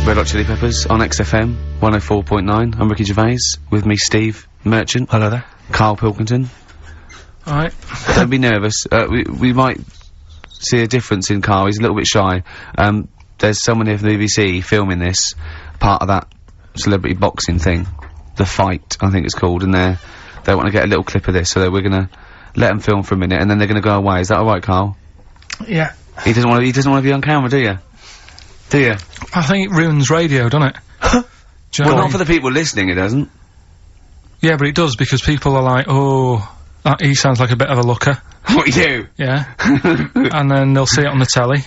Red Hot Chili Peppers on XFM 104.9. I'm Ricky Gervais, with me Steve Merchant. Hello there. Karl Pilkington. Alright. Don't be nervous. We might see a difference in Karl. He's a little bit shy. There's someone here from the BBC filming this, part of that celebrity boxing thing. The Fight, I think it's called, and they want to get a little clip of this, so we're gonna let them film for a minute, and then they're gonna go away. Is that alright, Karl? Yeah. He doesn't want to be on camera, do you? Do you? I think it ruins radio, doesn't it? Do you know Well, what I not mean? for the people listening, it doesn't. Yeah, but it does, because people are like, oh, he sounds like a bit of a looker. What, you? Yeah. And then they'll see it on the telly,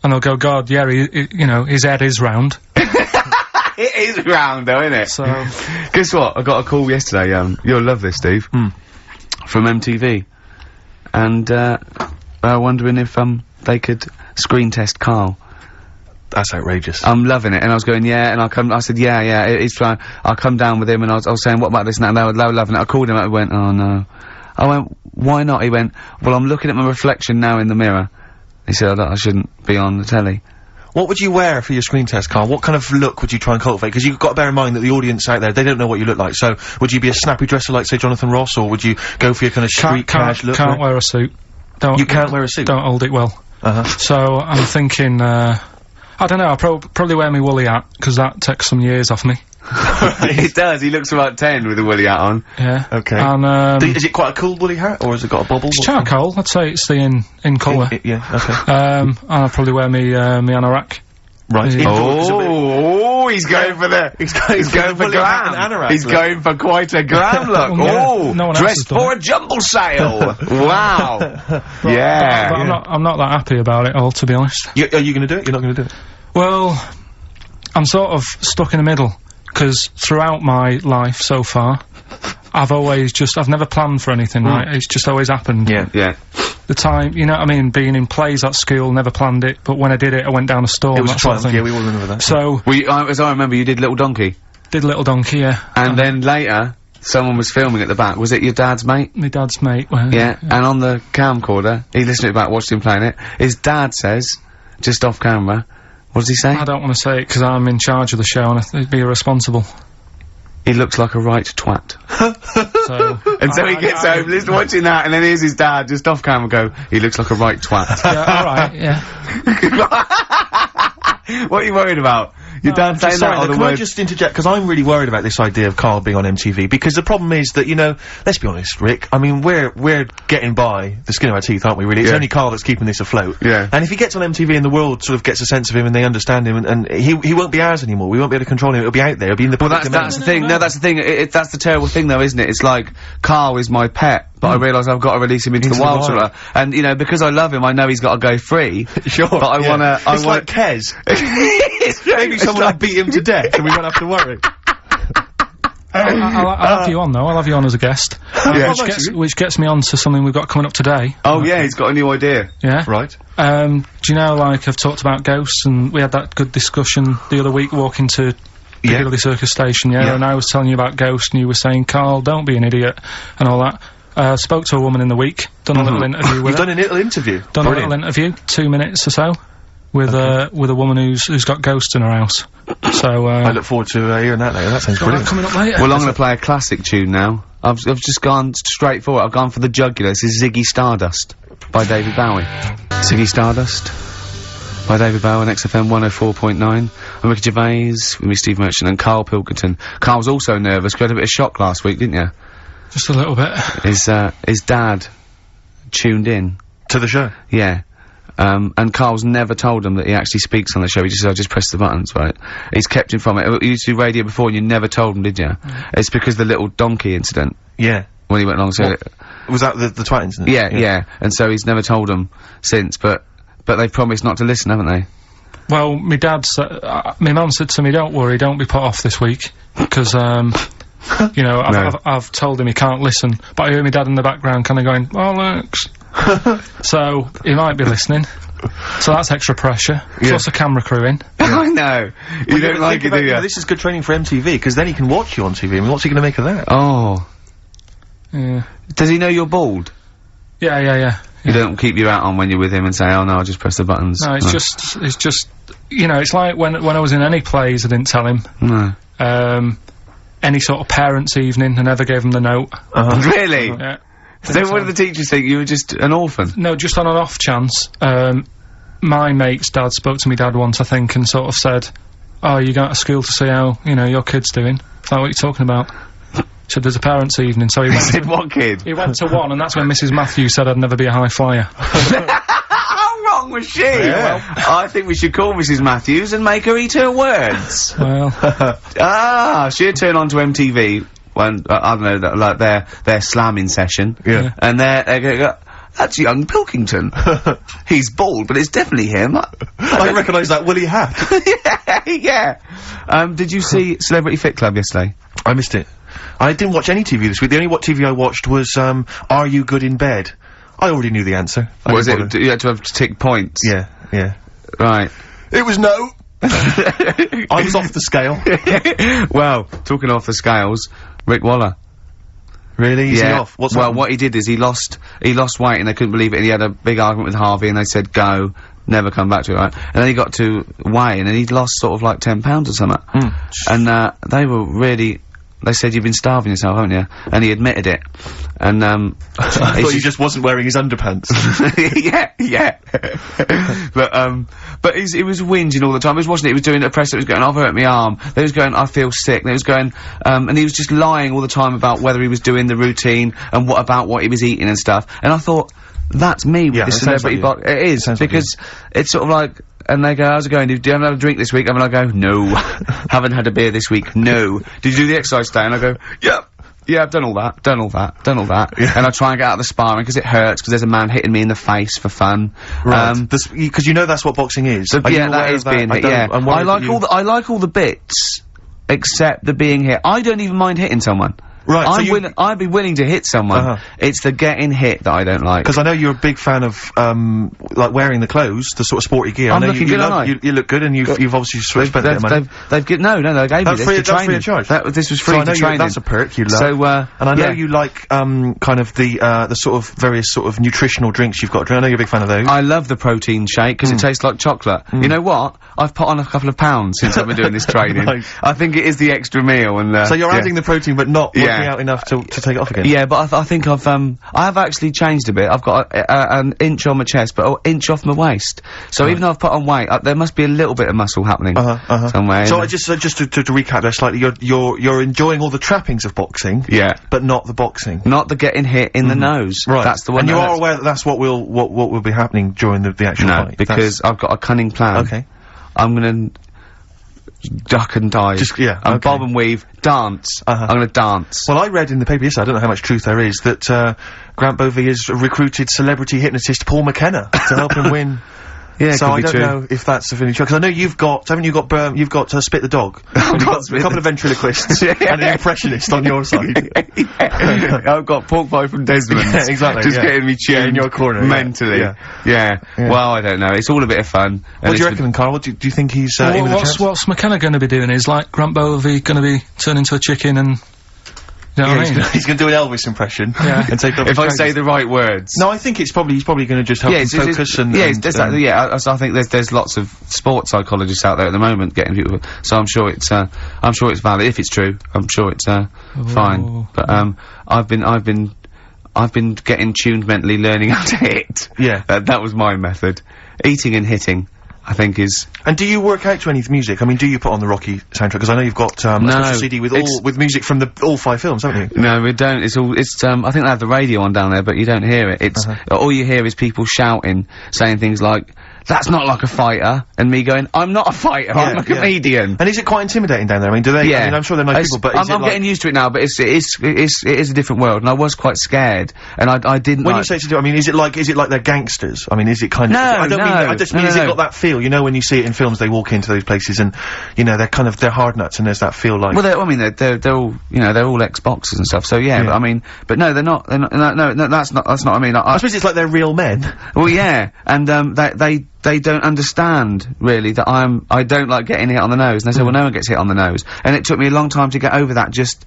and they'll go, God, yeah, you know, his head is round. It is round, though, isn't it? So... Guess what? I got a call yesterday, you'll love this, Steve. From MTV. And, wondering if, they could screen test Karl. That's outrageous. I'm loving it, and I was going, yeah, and I said, yeah, it's fine. I'll come down with him, and I was saying, what about this and that, and they were loving it. I called him up and went, oh no. I went, why not? He went, well, I'm looking at my reflection now in the mirror. He said, I shouldn't be on the telly. What would you wear for your screen test, Karl? What kind of look would you try and cultivate? Because you've got to bear in mind that the audience out there, they don't know what you look like. So, would you be a snappy dresser like, say, Jonathan Ross, or would you go for your kind of street cash look? Can't wear a suit. You can't wear a suit? Don't hold it well. So, I'm thinking, I don't know, I'll probably wear my woolly hat, because that takes some years off me. It does, he looks about 10 with a woolly hat on. Yeah. Okay. And, is it quite a cool woolly hat, or has it got a bobble? it's charcoal, I'd say it's the in colour. Yeah, okay. And I'll probably wear me anorak. Right. Oh, he's going for the, he's going for glam. He's going for quite a glam look. Oh, no one else dressed has done for a jumble sale. Wow. Yeah. But I'm not that happy about it all, to be honest. Are you gonna do it? You're not gonna do it? Well, I'm sort of stuck in the middle, because throughout my life so far, I've never planned for anything, right? It's just always happened. Yeah. The time, you know what I mean, being in plays at school, never planned it, but when I did it, I went down a storm. It was a that sort of triumph, thing. yeah, we all remember that. So... as I remember, you did Little Donkey. Did Little Donkey, yeah. And then later, someone was filming at the back. Was it your dad's mate? My dad's mate. Well, yeah, and on the camcorder, he listened to it back, watched him playing it, his dad says, just off camera, what does he say? I don't want to say it, because I'm in charge of the show, and I'd be irresponsible. He looks like a right twat. So... And so he gets home, listening, watching that, and then here's his dad, just off camera, go, he looks like a right twat. Yeah, alright, yeah. What are you worried about? Your dad saying that, or the can I just interject, because I'm really worried about this idea of Karl being on MTV, because the problem is that, you know, let's be honest, Rick, I mean, we're getting by the skin of our teeth, aren't we, really? It's only Karl that's keeping this afloat. Yeah. And if he gets on MTV and the world sort of gets a sense of him and they understand him, and he won't be ours anymore, we won't be able to control him, it'll be out there, it'll be in the public domain. That's the thing, no, that's the thing, that's the terrible thing though, isn't it? It's like, Karl is my pet, but I realise I've got to release him into the wild, sort of, and, you know, because I love him, I know he's got to go free. Sure. But I wanna, It's like Kez. Maybe someone will beat him to death and we won't have to worry. I'll have you on, though. I'll have you on as a guest. Which gets me on to something we've got coming up today. Oh, yeah, he's got a new idea. Yeah? Right. Do you know, like, I've talked about ghosts, and we had that good discussion the other week walking to Piccadilly Circus Station, and I was telling you about ghosts, and you were saying, Karl, don't be an idiot, and all that. Spoke to a woman in the week, done a little interview with her. You've done a little interview? Done a little interview, 2 minutes or so, with a woman who's got ghosts in her house. So, I look forward to hearing that later. That sounds brilliant. Coming up later. Well, I'm gonna play a classic tune now. I've just gone straight for it. I've gone for the jugular. This is Ziggy Stardust by David Bowie. Ziggy Stardust by David Bowie on XFM 104.9. I'm Ricky Gervais, with me Steve Merchant and Karl Pilkington. Karl's also nervous. You had a bit of shock last week, didn't you? Just a little bit. His dad tuned in. To the show? Yeah. And Karl's never told him that he actually speaks on the show. He just said, I just press the buttons, right? He's kept him from it. You used to do radio before and you never told him, did you? It's because the little donkey incident. Yeah. When he went along, so... Was that the twat incident? Yeah. And so he's never told him since, but they've promised not to listen, haven't they? Well, my mum said to me, don't worry, don't be put off this week, because, you know, I've told him he can't listen, but I hear my dad in the background kinda going, bollocks. So, he might be listening. So that's extra pressure. Plus a camera crew in. I know. You don't like it, do you? This is good training for MTV, because then he can watch you on TV. I mean, what's he gonna make of that? Oh. Yeah. Does he know you're bald? Yeah. You don't keep your hat on when you're with him and say, oh no, I'll just press the buttons. No, it's just, you know, it's like when I was in any plays, I didn't tell him. No. Any sort of parents' evening, I never gave him the note. Really? Yeah. So what did the teachers think? You were just an orphan? No, just on an off chance. My mate's dad spoke to me dad once, I think, and sort of said, oh, you going to school to see how, you know, your kid's doing? Is that what you're talking about? He said, there's a parents' evening, so he went said, what kid? He went to one, and that's when Mrs. Matthews said I'd never be a high flyer. How wrong was she? Yeah. I think we should call Mrs. Matthews and make her eat her words. Well. She'd turn on to MTV when, I don't know, like their slamming session. Yeah. And they go, that's young Pilkington. He's bald, but it's definitely him. I recognise that woolly hat. Yeah. Did you see Celebrity Fit Club yesterday? I missed it. I didn't watch any TV this week. The only TV I watched was, Are You Good in Bed? I already knew the answer. Was it? You had to have to tick points? Yeah. Right. It was no. I was off the scale. Well, talking off the scales, Rick Waller. Really? Is he off? What's well, what he did is he lost weight and they couldn't believe it, and he had a big argument with Harvey and they said go, never come back to it, right? And then he got to weigh and he'd lost sort of like 10 pounds or something. And they were really, they said, you've been starving yourself, haven't you? And he admitted it. And I thought he just wasn't wearing his underpants. yeah. But he was whinging all the time. He was watching it, he was doing a press, it was going, I've hurt my arm. Then he was going, I feel sick. Then he was going, and he was just lying all the time about whether he was doing the routine and what he was eating and stuff. And I thought, that's me with this celebrity box. It is, because it's sort of like, and they go, how's it going? Do you have a drink this week? And I go, no. Haven't had a beer this week, no. Did you do the exercise today? And I go, yep. Yeah, I've done all that. Yeah. And I try and get out of the sparring because it hurts because there's a man hitting me in the face for fun. Right. Because you know that's what boxing is. So, yeah, that is being hit, yeah. I like all the bits, except the being hit. I don't even mind hitting someone. Right, I'd be willing to hit someone. It's the getting hit that I don't like. Because I know you're a big fan of, like, wearing the clothes, the sort of sporty gear. I'm looking good, you look good, and you've obviously spent a bit of money. They gave me this to train. Free of charge. This was free to train. That's a perk you love. So, and I know you like, kind of the sort of various sort of nutritional drinks you've got to drink. I know you're a big fan of those. I love the protein shake, because it tastes like chocolate. You know what? I've put on a couple of pounds since I've been doing this training. Nice. I think it is the extra meal, and so you're adding the protein, but not working out enough to take it off again. Yeah, but I think I have actually changed a bit. I've got an inch on my chest, but an inch off my waist. So even though I've put on weight, there must be a little bit of muscle happening somewhere. So just to recap there slightly, you're enjoying all the trappings of boxing. Yeah. But not the boxing. Not the getting hit in the nose. Right. That's the one. And you are aware that that's what will be happening during the actual fight? No, because I've got a cunning plan. Okay. I'm gonna duck and dive. And bob and weave, dance. I'm gonna dance. Well, I read in the paper yesterday, I don't know how much truth there is, that, Grant Bovey has recruited celebrity hypnotist Paul McKenna to help him win. Yeah, so I don't know if that's of any truth, because I know you've got Spit the Dog. You've got a couple of ventriloquists and an impressionist on your side. I've got Pork Pie from Desmond. Yeah, exactly. Just getting me tuned in your corner. Mentally. Yeah. Well, I don't know. It's all a bit of fun. What do you reckon, Karl? Do you think he's, in with a chance? What's McKenna gonna be doing? Is like Grant Bovey gonna be turning into a chicken and... You know what I mean? He's gonna do an Elvis impression. And take off if I say the right words. No, I think he's probably gonna just help him focus and... I think there's lots of sports psychologists out there at the moment getting people, so I'm sure it's valid. If it's true, I'm sure it's, fine. But, I've been getting tuned mentally, learning how to hit. Yeah. That was my method. Eating and hitting, I think is... And do you work out to any music? I mean, do you put on the Rocky soundtrack? Because I know you've got, a special CD with music from all 5 films, haven't you? No, we don't. I think they have the radio on down there, but you don't hear it. It's, all you hear is people shouting, saying things like, that's not like a fighter, and me going, I'm not a fighter, I'm a comedian. And is it quite intimidating down there? I mean, do they, I mean, I'm sure they're nice people, but I'm getting used to it now, but it is a different world, and I was quite scared, and I didn't When you say I mean, is it like they're gangsters? I mean, is it kind of... No, I just mean, has it got that feel? You know, when you see it in films, they walk into those places, and, you know, they're hard nuts, and there's that feel like... Well, they're all, you know, they're all ex-boxers and stuff, so yeah, but I mean, but no, they're not, no, that's not, I mean, I suppose it's like they're real men. Well, yeah, and, they don't understand, really, that I don't like getting hit on the nose. And they say, well, no one gets hit on the nose. And it took me a long time to get over that, just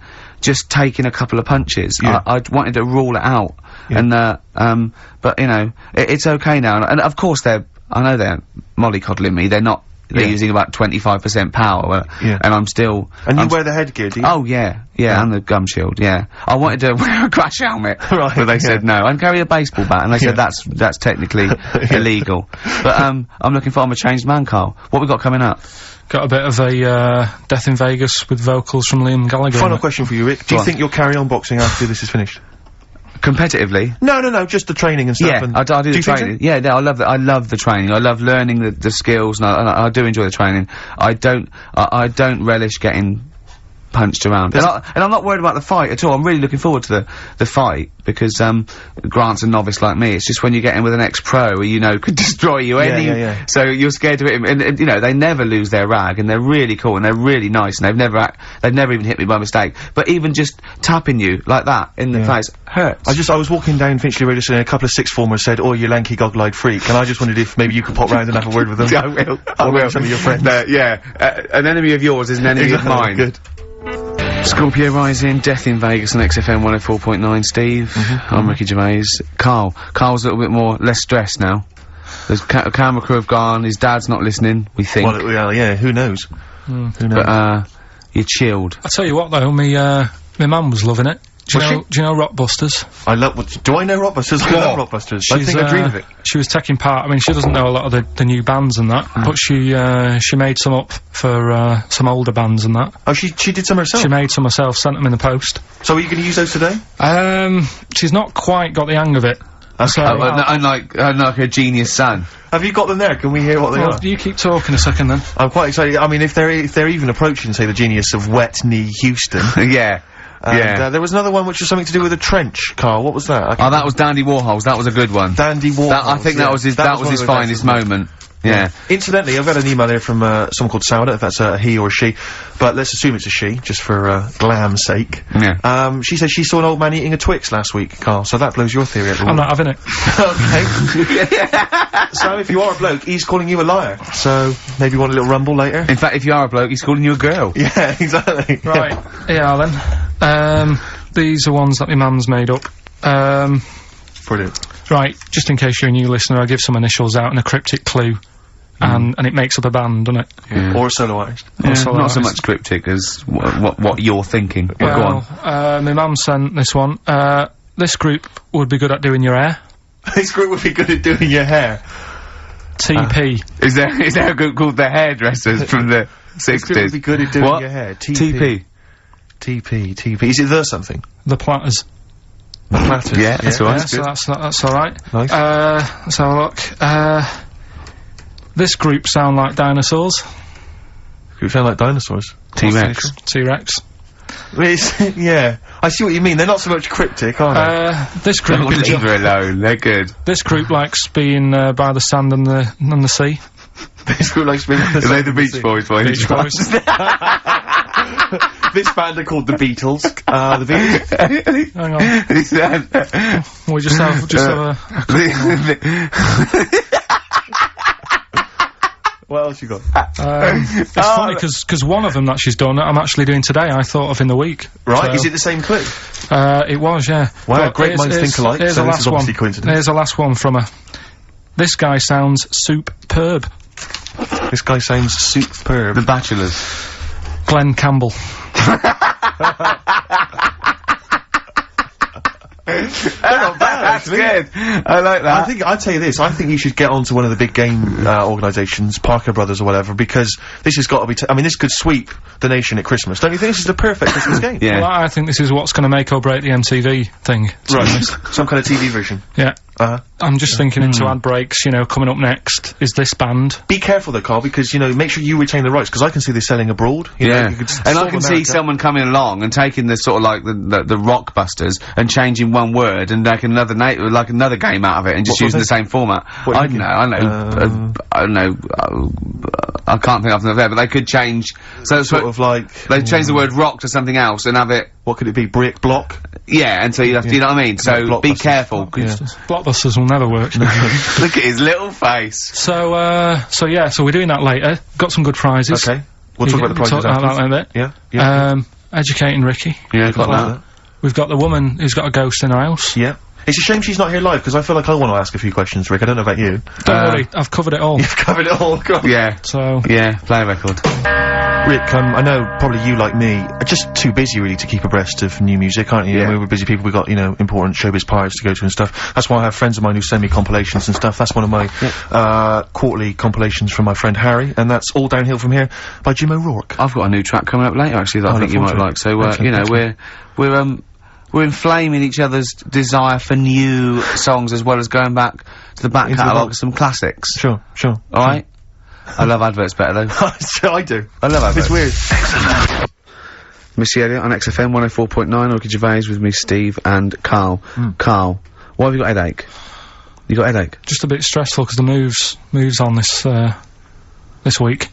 taking a couple of punches. I wanted to rule it out. and but you know, it's okay now, and of course I know they're mollycoddling me. They're not. They're using about 25% power, and I'm still. And you wear the headgear, do you? Oh yeah, and the gum shield. Yeah, I wanted to wear a crash helmet, right? But they said no. And carry a baseball bat, and they said that's technically illegal. But I'm looking for. I'm a changed man, Carl. What we got coming up? Got a bit of a Death in Vegas with vocals from Liam Gallagher. Final question for you, Rick. Do you think you'll carry on boxing after this is finished? Competitively? No, just the training and stuff. Yeah, I do the training. So? Yeah, I love I love the training. I love learning the skills, and I do enjoy the training. I don't relish getting punched around. And I'm not worried about the fight at all. I'm really looking forward to the fight, because Grant's a novice like me. It's just when you get in with an ex-pro who, you know, could destroy you so you're scared to hit him, and you know, they never lose their rag, and they're really cool, and they're really nice, and they've never even hit me by mistake. But even just tapping you like that in the face hurts. I was walking down Finchley Road and a couple of sixth formers said, "Oh, you lanky goggle-eyed freak," and I just wondered if maybe you could pop round and have a word with them. Yeah, I will. Some of your friends. An enemy of yours is an enemy of mine. Good. Scorpio Rising, Death in Vegas on XFM 104.9, Steve. I'm Ricky Gervais. Carl's a little bit less stressed now. There's camera crew have gone, his dad's not listening, we think. Well, yeah, who knows? Who knows? But, you're chilled. I tell you what though, my mum was loving it. Do you know Rockbusters? Do I know Rockbusters? I love Rockbusters. I think I dream of it. She was taking part. I mean, she doesn't know a lot of the new bands and that, but she made some up for some older bands and that. Oh, she did some herself? She made some herself, sent them in the post. So are you going to use those today? She's not quite got the hang of it. Okay. So, unlike her genius son. Have you got them there? Can we hear what they are? You keep talking a second then. I'm quite excited. I mean, if they're even approaching, say, the genius of Wet Knee Houston. Yeah. There was another one which was something to do with a trench, Carl. What was that? That was Dandy Warhols. That was a good one. Dandy Warhols. I think that was his finest moment. Yeah. Incidentally, I've got an email here from someone called Sauda, if that's a he or a she, but let's assume it's a she, just for glam's sake. Yeah. She says she saw an old man eating a Twix last week, Carl, so that blows your theory out the I'm not having it. Okay. So if you are a bloke, he's calling you a liar, so maybe you want a little rumble later? In fact, if you are a bloke, he's calling you a girl. Yeah, exactly. Right. Yeah, then. These are ones that my mum's made up. Brilliant. Right, just in case you're a new listener, I'll give some initials out and a cryptic clue. And it makes up a band, doesn't it? Yeah. Or a solo artist. Not so much cryptic as what you're thinking. Well, go on. My mum sent this one. This group would be good at doing your hair. This group would be good at doing your hair. TP. Is there a group called the Hairdressers from the 60s? This group would be good at doing your hair. TP. TP. Is it the something? The Platters. The Platters. Yeah, that's alright. Yeah, so that's alright. Nice. Let's have a look. This group sound like dinosaurs. Group sound like dinosaurs. T-Rex. T-Rex. Yeah. I see what you mean. They're not so much cryptic, are they? This group... Leave her alone. They're good. This group likes being by the sand and the sea. This group likes being by the sand and the sea. Boys, Beach Boys. This band are called the Beatles. The Beatles. Hang on. We just have a... What else you got? It's funny because one of them that she's done, I'm actually doing today. I thought of in the week. Right? So, is it the same clue? It was, yeah. Wow, great minds think alike. Here's so the this is obviously coincidence. Here's the last one from her. This guy sounds superb. This guy sounds superb. The Bachelors. Glenn Campbell. Not bad, actually. That's good. I like that. I'll tell you this, I think you should get onto one of the big game, organisations, Parker Brothers or whatever, because this has got to be I mean, this could sweep the nation at Christmas. Don't you think this is the perfect Christmas game? Yeah. Well, I think this is what's gonna make or break the MTV thing. Right. Some kind of TV version. Yeah. I'm just thinking into ad breaks, you know, coming up next is this band. Be careful though, Carl, because, you know, make sure you retain the rights, because I can see this selling abroad. You know, you could and I can see someone coming along and taking this sort of like the Rockbusters and changing one word and like another game out of it and just using the same format. I don't know. I can't think of them there, but they could change. So sort of like they change the word rock to something else and have it. What could it be? Brick block? Yeah, and so you have to, you know what I mean? So be careful. Blockbusters will never work. Look at his little face. So we're doing that later. Got some good prizes. Okay. We'll talk about the prizes after. That a bit. Yeah. Educating Ricky. Yeah, got that. We've got the woman who's got a ghost in her house. Yeah. It's a shame she's not here live, because I feel like I want to ask a few questions, Rick. I don't know about you. Don't worry, I've covered it all. You've covered it all, God. Yeah. So... Yeah, play a record. Rick, I know probably you, like me, are just too busy really to keep abreast of new music, aren't you? Yeah. We're busy people, we've got, you know, important showbiz parties to go to and stuff. That's why I have friends of mine who send me compilations and stuff. That's one of my, quarterly compilations from my friend Harry, and that's All Downhill From Here by Jim O'Rourke. I've got a new track coming up later, actually, that I think you might like. So, Excellent, you know, excellent. we're inflaming each other's desire for new songs as well as going back to the back catalogue, some classics. Sure. Alright? I love adverts better though. I do. I love adverts. It's weird. Missy Elliott on XFM 104.9, Ricky Gervais with me, Steve and Karl. Karl, why have you got a headache? You got a headache? Just a bit stressful because the moves on this week.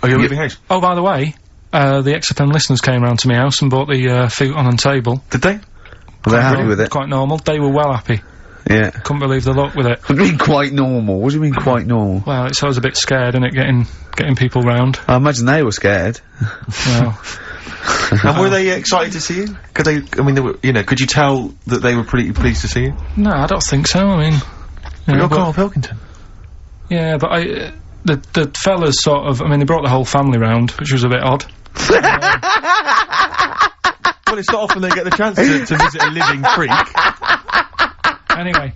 Oh, you're moving house? Oh, by the way, the XFM listeners came round to my house and bought the futon and table. Did they? Were they happy with it? Quite normal. They were well happy. Yeah. Couldn't believe the luck with it. What do you mean quite normal? What do you mean quite normal? Well, I was a bit scared, innit, getting people round. I imagine they were scared. Well. And were they excited to see you? Could they, I mean, they were, you know, could you tell that they were pretty pleased to see you? No, I don't think so, I mean... You're Karl Pilkington. Yeah, but the fellas sort of, I mean, they brought the whole family round, which was a bit odd. Well, it's not often they get the chance to visit a living freak. Anyway,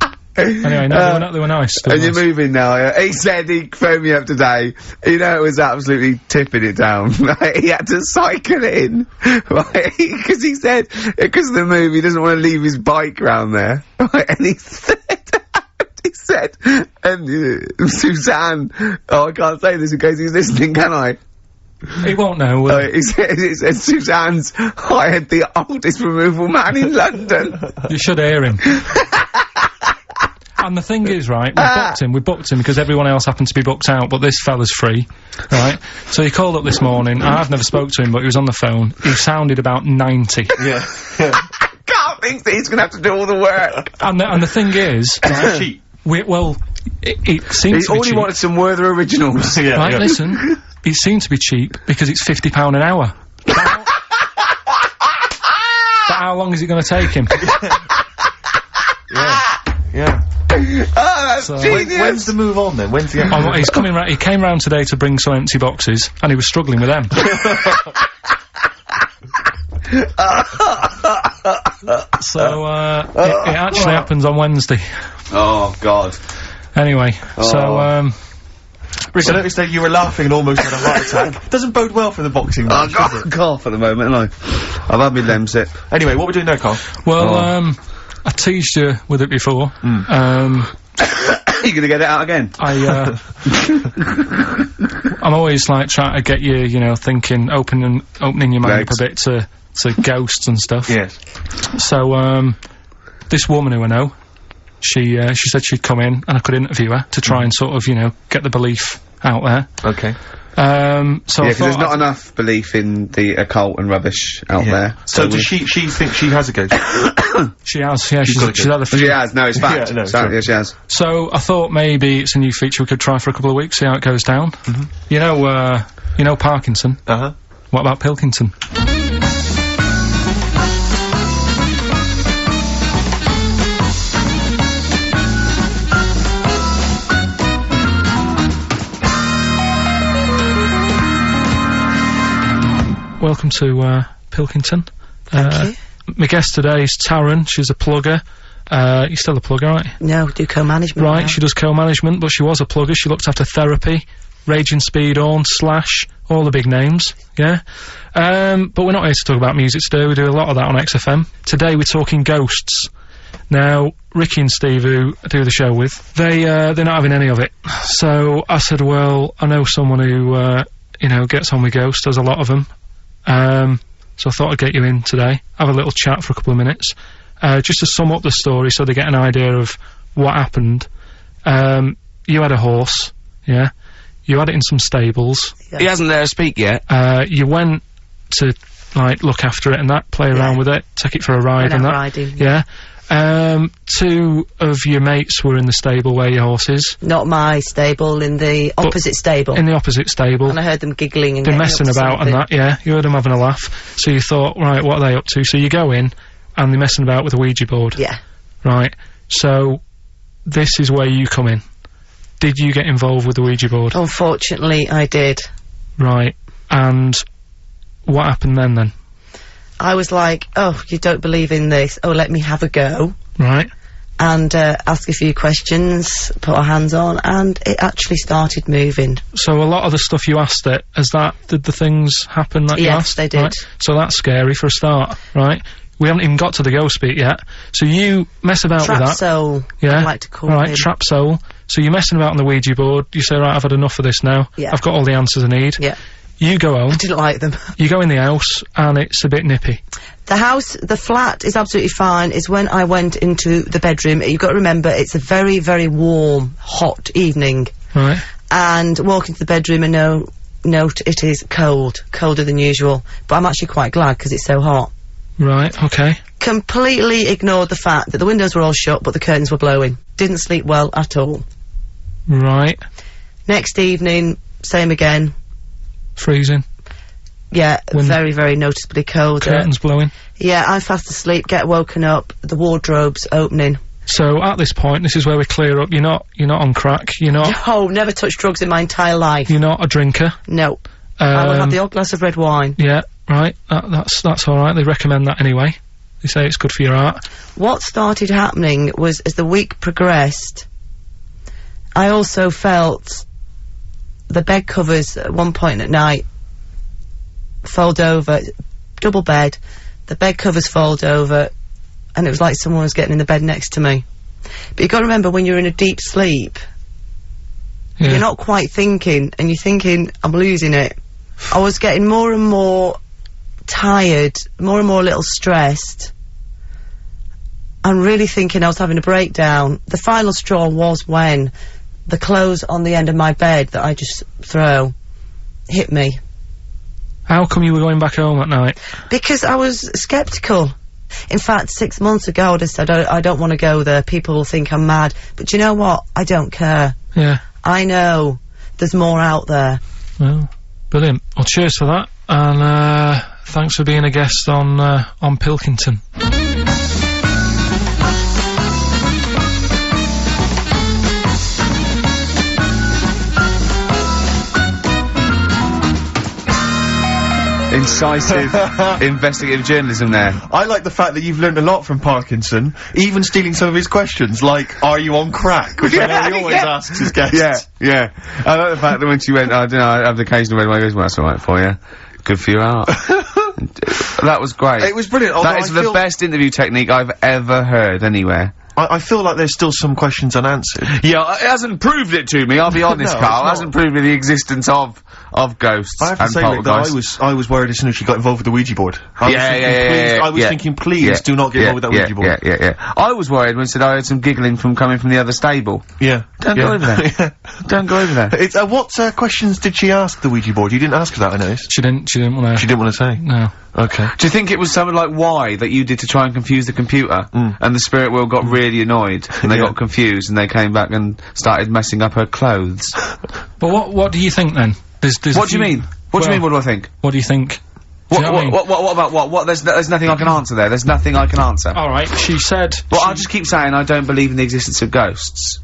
no, they were nice. And you're moving now, yeah? He said he phoned me up today. You know, it was absolutely tipping it down. Right? He had to cycle in, right? Because he said, because of the move, he doesn't want to leave his bike round there. Right? And he said, and Suzanne, oh, I can't say this in case he's listening, can I? He won't know. He said Suzanne's hired the oldest removal man in London. You should hear him. And the thing is, right, we booked him because everyone else happened to be booked out, but this fella's free, right? So he called up this morning, I've never spoke to him, but he was on the phone, he sounded about 90. Yeah. Can't think that he's gonna have to do all the work. And the thing is, right, cheap. It seems to be He only cheap. wanted some Werther originals. Yeah, Right, yeah. listen, it seemed to be cheap because it's £50 an hour. But how long is it gonna take him? Yeah. Oh, that's So- genius! When's the move on then? When's the Oh, he's coming round. He came round today to bring some empty boxes, and he was struggling with them. So it actually happens on Wednesday. Oh, God. Anyway, so Rick, I noticed that you were laughing and almost had a heart attack. Doesn't bode well for the boxing match, does it? Cough at the moment, and I've had my Lemsip. Anyway, what we're doing now, Karl? well, I teased you with it before. Are you gonna get it out again? I'm always like trying to get you know, thinking, opening your mind up a bit to ghosts and stuff. Yes. So this woman who I know, she said she'd come in and I could interview her to try and sort of, you know, get the belief out there. Okay. So Yeah, I because there's thought not enough belief in the occult and rubbish out there. So does she think she has a ghost? she has, yeah, she's had a few. She has, no, it's fact. Yeah, no, So, sure. yeah, she has. So I thought maybe it's a new feature we could try for a couple of weeks, see how it goes down. You know Parkinson. Uh-huh. What about Pilkington? Welcome to Pilkington. Thank you. My guest today is Taryn. She's a plugger. You're still a plugger, right? No, do co-management. Right, now. she does co-management, but she was a plugger. She looked after Therapy, Raging Speedhorn, Slash, all the big names, yeah? But we're not here to talk about music today. We do a lot of that on XFM. Today we're talking ghosts. Now, Ricky and Steve, who I do the show with, they're not having any of it. So I said, well, I know someone who, you know, gets on with ghosts. There's a lot of them. So I thought I'd get you in today, have a little chat for a couple of minutes, just to sum up the story so they get an idea of what happened. You had a horse, yeah? You had it in some stables. Yeah. He hasn't let her speak yet. You went to, like, look after it and that, play around with it, take it for a ride Went and out that. riding, Yeah. Two of your mates were in the stable where your horse is. Not my stable, in the opposite stable. In the opposite stable. And I heard them giggling and They're getting messing up to about and something. that, yeah. You heard them having a laugh. So you thought, right, what are they up to? So you go in, and they're messing about with a Ouija board. Yeah. Right. So, this is where you come in. Did you get involved with the Ouija board? Unfortunately, I did. Right. And what happened then? I was like, oh, you don't believe in this. Oh, let me have a go. Right. And ask a few questions, put our hands on, and it actually started moving. So a lot of the stuff you asked it, did the things happen that you asked? Yes, they did. Right? So that's scary for a start, right? We haven't even got to the ghost bit yet. So you mess about with that. Trap soul, Yeah. I like to call Right, him. trap soul. So you're messing about on the Ouija board, you say, right, I've had enough of this now. Yeah. I've got all the answers I need. Yeah. You go home, I didn't like them. you go in the house, and it's a bit nippy. The flat is absolutely fine. It's when I went into the bedroom. You've got to remember, it's a very, very warm, hot evening. Right. And walk into the bedroom and note it is cold. Colder than usual. But I'm actually quite glad because it's so hot. Right, okay. Completely ignored the fact that the windows were all shut but the curtains were blowing. Didn't sleep well at all. Right. Next evening, same again. Freezing. Yeah, When- very, very noticeably colder. Curtains blowing. Yeah, I'm fast asleep, get woken up, the wardrobe's opening. So at this point, this is where we clear up. You're not on crack. You're not Oh, never touched drugs in my entire life. you're not a drinker. No. I will have the odd glass of red wine. Yeah, right. That's all right. They recommend that anyway. They say it's good for your heart. What started happening was, as the week progressed, I also felt the bed covers at one point at night fold over, double bed, the bed covers fold over, and it was like someone was getting in the bed next to me. But you've got to remember, when you're in a deep sleep, Yeah. you're not quite thinking, and you're thinking, I'm losing it. I was getting more and more tired, more and more a little stressed. I'm really thinking I was having a breakdown. The final straw was when the clothes on the end of my bed that I just throw hit me. How come you were going back home at night? Because I was sceptical. In fact, 6 months ago, I just said, I don't want to go there. People will think I'm mad. But you know what? I don't care. Yeah. I know there's more out there. Well, brilliant. Well, cheers for that, and thanks for being a guest on Pilkington. Incisive investigative journalism there. I like the fact that you've learned a lot from Parkinson, even stealing some of his questions, like, are you on crack? Which I know he always asks his guests. Yeah. I like the fact that when she went, I don't know, I have the occasional red wine, goes, well, that's alright for you. Good for your art. That was great. It was brilliant. Although That is I the feel- best interview technique I've ever heard anywhere. I feel like there's still some questions unanswered. Yeah, it hasn't proved it to me, I'll be honest, No, Karl. It it's hasn't proved me the existence of ghosts I have to and say, Rick, that poltergeists. I was worried as soon as she got involved with the Ouija board. I was thinking, please do not get involved with that Ouija board. Yeah. I was worried when it said I heard some giggling coming from the other stable. Yeah. Don't go over there. Don't go over there. It's, what questions did she ask the Ouija board? You didn't ask her that, I noticed. She didn't want to. She didn't want to say. No. Okay. Do you think it was something like why that you did to try and confuse the computer, and the spirit world got really annoyed, and they got confused, and they came back and started messing up her clothes? But what do you think then? There's What do you mean? What do you mean, what do I think? What do you think? Do you know what I mean? What about what? There's nothing I can answer there. There's nothing I can answer. Alright, she said... Well, I'll just keep saying I don't believe in the existence of ghosts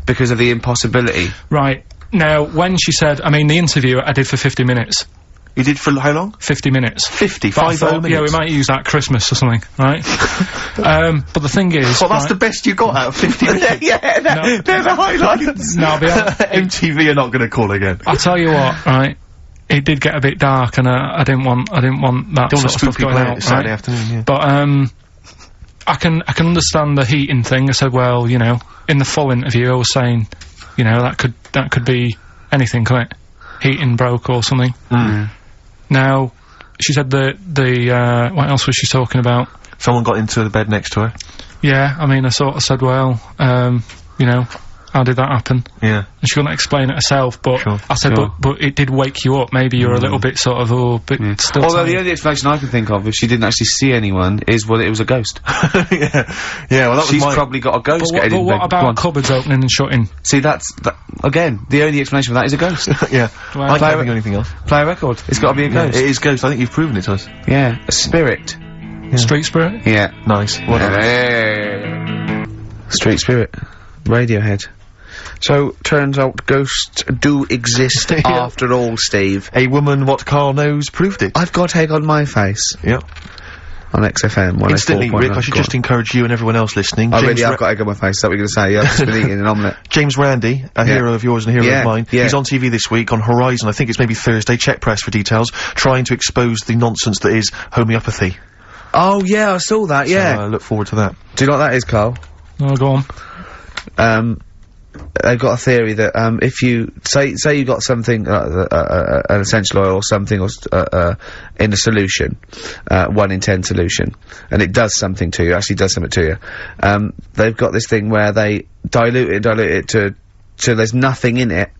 because of the impossibility. Right. Now, when she said... I mean, the interview I did for 50 minutes. You did for how long? 50 minutes. 50? But I 50 thought, minutes? yeah, we might use that at Christmas or something, right? But the thing is... Well, that's right, the best you got out of 50 minutes. No. They're the highlights. No, I'll be honest. MTV are not going to call again. I'll tell you what, right? It did get a bit dark, and I didn't want that Don't want sort to of spook stuff people going out out, Saturday right? afternoon, yeah. But I can understand the heating thing. I said, well, you know, in the full interview, I was saying, you know, that could be anything, couldn't it? Heating broke or something. Now, she said what else was she talking about? Someone got into the bed next to her. Yeah, I mean, I sort of said, well, you know, how did that happen? Yeah. And she couldn't explain it herself, but Sure, I said, sure. but it did wake you up. Maybe you're a little bit sort of, still Although tired. the only explanation I can think of, if she didn't actually see anyone, is well, it was a ghost. Yeah, well, that was She's my... probably got a ghost But getting in what bed. Go about on. cupboards opening and shutting? See, again, the only explanation for that is a ghost. Yeah. Well, I can't think of anything else. Play a record. It's got to be a Yeah, ghost. it is ghost. I think you've proven it to us. Yeah, a spirit. Street spirit? Yeah. Nice. Well done. Hey. Street Spirit. Radiohead. So, turns out ghosts do exist after all, Steve. A woman what Karl knows proved it. I've got egg on my face. Yep. On XFM, 104.9. Instantly, Rick, I should just encourage you and everyone else listening. I really have got egg on my face, is that what you're going to say? Yeah, I've just been eating an omelette. James Randi, a hero of yours and a hero of mine. Yeah. He's on TV this week on Horizon, I think it's maybe Thursday, check press for details, trying to expose the nonsense that is homeopathy. Oh, yeah, I saw that, yeah. So, I look forward to that. Do you know what that is, Karl? Oh, go on. They've got a theory that, if you, say you got something, an essential oil or something, or, in a solution, 1 in 10 solution, and it does something to you, actually does something to you, they've got this thing where they dilute it to there's nothing in it,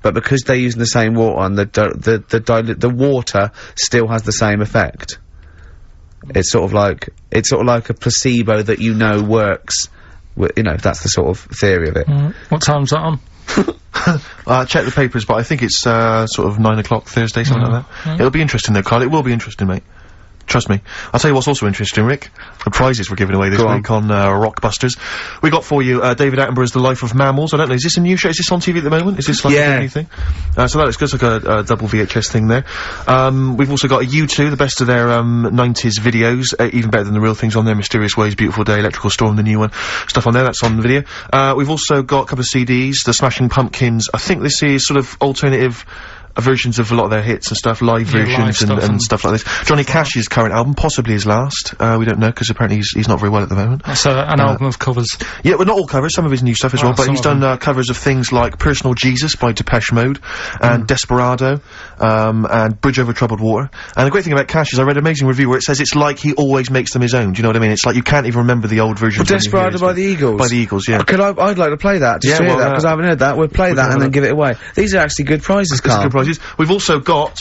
but because they're using the same water, and the water still has the same effect. It's sort of like a placebo that you know works. You know, that's the sort of theory of it. What time's that on? Check the papers, but I think it's, sort of 9 o'clock Thursday, something like that. It'll be interesting though, Karl, it will be interesting, mate. Trust me. I'll tell you what's also interesting, Rick. The prizes we're giving away this week on Rockbusters. We got for you, David Attenborough's The Life of Mammals. I don't know, is this a new show? Is this on TV at the moment? Is this like anything? So that looks good, like a double VHS thing there. We've also got a U2, the best of their, 90s videos, even better than the real things on there. Mysterious Ways, Beautiful Day, Electrical Storm, the new one. Stuff on there, that's on the video. We've also got a couple of CDs, The Smashing Pumpkins. I think this is sort of alternative versions of a lot of their hits and stuff, live versions and stuff like this. Johnny Cash's current album, possibly his last. We don't know, because apparently he's not very well at the moment. That's an album of covers. Yeah, well, not all covers, some of his new stuff as well, but he's done covers of things like Personal Jesus by Depeche Mode, and Desperado, and Bridge Over Troubled Water. And the great thing about Cash is I read an amazing review where it says it's like he always makes them his own, do you know what I mean? It's like you can't even remember the old versions. Desperado by the Eagles? By the Eagles, yeah. I'd like to play that, just to hear that, because I haven't heard that. We'll play that and then give it away. These are actually good prizes, Karl. Good prizes. We've also got,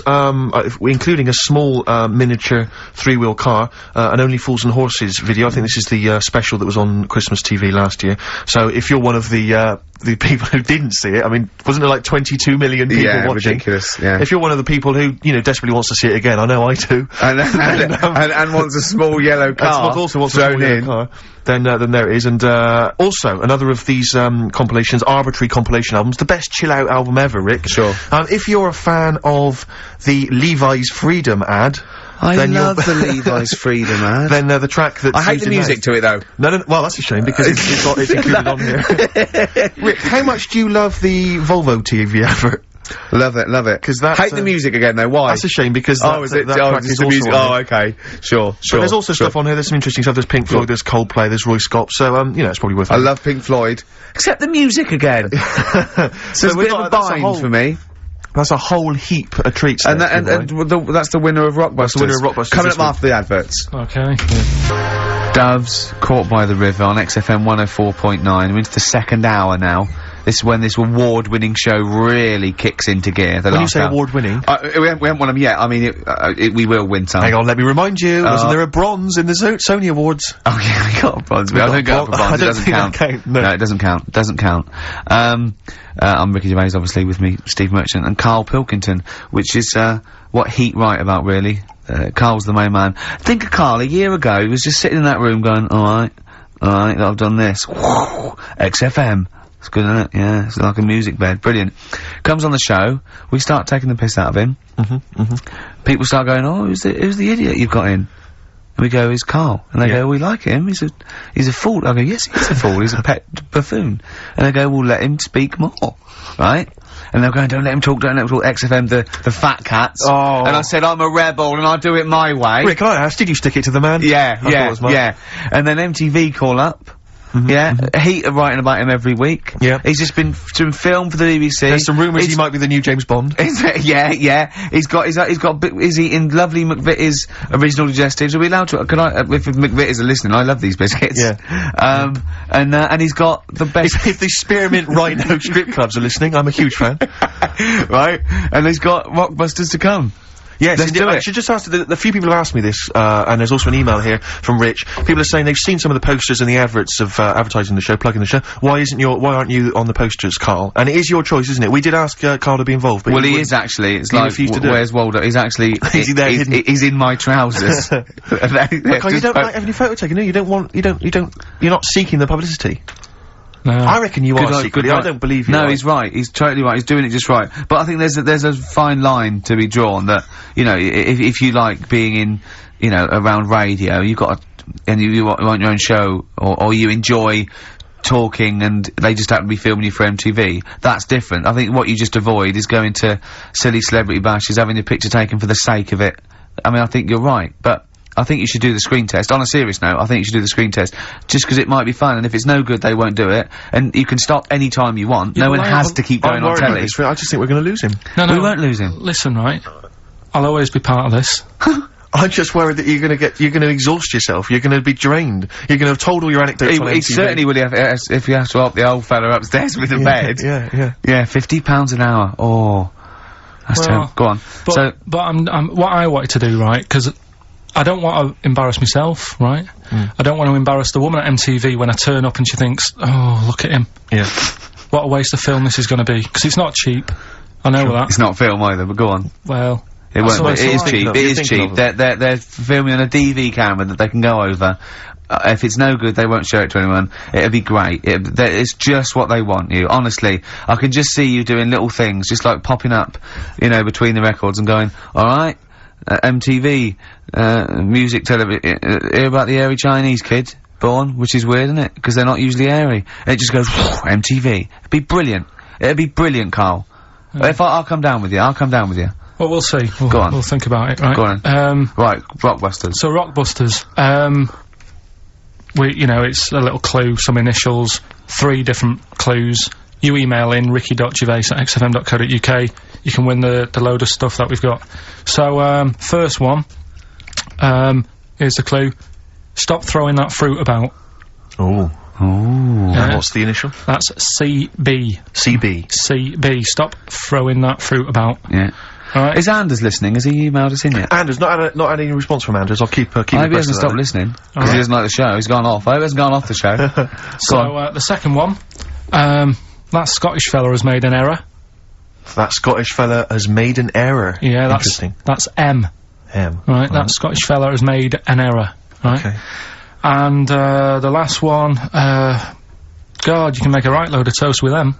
including a small, miniature 3-wheel car, an Only Fools and Horses video. I think this is the, special that was on Christmas TV last year. So if you're one of the people who didn't see it, I mean, wasn't there like 22 million people watching? Ridiculous, yeah. If you're one of the people who, you know, desperately wants to see it again, I know I do. And wants a small yellow car. Also wants a small yellow car. Then there it is. And, also, another of these, compilations, arbitrary compilation albums, the best chill-out album ever, Rick. Sure. If you're a fan of the Levi's Freedom ad, I love the Levi's Freedom ad. Then, the track that I hate the music to it, though. No, well, that's a shame, because it's included on here. Rick, how much do you love the Volvo TV advert? Love it. Because that's hate the music again though, why? That's a shame because that is track is the also music. on here. Okay. Sure. But there's also stuff on here, there's some interesting stuff, there's Pink Floyd, there's Coldplay, there's Roy Scott, so, you know, it's probably worth it. I love Pink Floyd. Except the music again. So it's a bit of a bind for me. That's a whole heap of treats. And that's the winner of Rockbusters. That's the winner of Rockbusters. Coming up after the adverts. Okay. Doves, Caught by the River on XFM 104.9. We're into the second hour now. This is when this award-winning show really kicks into gear. When you say award-winning? We haven't won them yet. I mean, we will win some. Hang on, let me remind you, wasn't there a bronze in the Sony Awards? Oh yeah, we got a bronze. I don't go for bronze, it doesn't count. No, it doesn't count. Doesn't count. I'm Ricky Gervais, obviously, with me, Steve Merchant, and Karl Pilkington, which is, what Heat write about, really. Karl's the main man. Think of Karl, a year ago, he was just sitting in that room going, alright, I've done this. XFM. It's good, isn't it? Yeah, it's like a music bed. Brilliant. Comes on the show, we start taking the piss out of him. People start going, oh, who's the idiot you've got in? And we go, he's Karl. And they go, we like him, he's a fool. I go, yes, he's a fool, he's a pet buffoon. And they go, well, let him speak more. Right? And they're going, don't let him talk, XFM, the fat cats. Oh. And I said, I'm a rebel and I do it my way. Rick, can I ask, did you stick it to the man? Yeah. And then MTV call up. Heat are writing about him every week. Yeah. He's just been filmed for the BBC. There's some rumours he might be the new James Bond. Yeah. Is eating lovely McVitie's original digestives. Are we allowed to, if McVitie's are listening, I love these biscuits. Yeah. And he's got the best. If the Spearmint Rhino strip clubs are listening, I'm a huge fan. Right? And he's got Rockbusters to come. Yes, let's do it. I should just ask, the few people have asked me this, and there's also an email here from Rich. People are saying they've seen some of the posters and the adverts of, advertising the show, plugging the show. Why aren't you on the posters, Karl? And it is your choice, isn't it? We did ask, Karl to be involved, but he is actually. It's like, where's Waldo? He's actually, is he there he's in my trousers. Look, you don't like having your photo taken, no? You're not seeking the publicity. No. I reckon you are night, secretly. I don't believe you. No, right. he's right. He's totally right. He's doing it just right. But I think there's a fine line to be drawn that, you know, if you like being in, you know, around radio, you've got and you want your own show, or you enjoy talking and they just happen to be filming you for MTV, that's different. I think what you just avoid is going to silly celebrity bashes, having your picture taken for the sake of it. I mean, I think you're right, but I think you should do the screen test. On a serious note, I think you should do the screen test, just because it might be fun, and if it's no good, they won't do it, and you can stop any time you want. No one has to keep going on telly. I just think we're going to lose him. No, we won't lose him. Listen, right, I'll always be part of this. I'm just worried that you're going to exhaust yourself. You're going to be drained. You're going to have told all your anecdotes on MTV. He certainly will if you have to help the old fella upstairs with the bed. Yeah. Yeah, £50 an hour. Oh, that's terrible. Go on. But I'm what I wanted to do, right, because I don't want to embarrass myself, right? I don't want to embarrass the woman at MTV when I turn up and she thinks, oh, look at him. Yeah. What a waste of film this is going to be, because it's not cheap. I know that. It's not film either, but go on. Well, it won't. It is cheap. It is cheap. They're They're filming on a DV camera that they can go over. If it's no good, they won't show it to anyone. It'll be great. It's just what they want you. Honestly, I can just see you doing little things, just like popping up, you know, between the records and going, all right. MTV, music, television, hear about the airy Chinese kid born, which is weird, isn't it? Because they're not usually airy. And it just goes, MTV. It'd be brilliant. It'd be brilliant, Karl. If I'll come down with you, I'll come down with you. Well, we'll see. Go on. We'll think about it, right? Go on. Right, Rockbusters. So, Rockbusters, you know, it's a little clue, some initials, 3 different clues. You email in ricky.gervais@xfm.co.uk. You can win the load of stuff that we've got. So, first one, here's the clue. Stop throwing that fruit about. Oh. And what's the initial? That's CB. CB. Stop throwing that fruit about. Yeah. Alright. Is Anders listening? Has he emailed us in yet? Anders, not had any response from Anders. I'll keep I hope he hasn't stopped listening, because he doesn't like the show. He's gone off. I hope he hasn't gone off the show. So, the second one, that Scottish fella has made an error. That Scottish fella has made an error. Yeah, Interesting. That's M. Right, that Scottish fella has made an error. Right? Okay. And, the last one, God, you can make a right load of toast with them.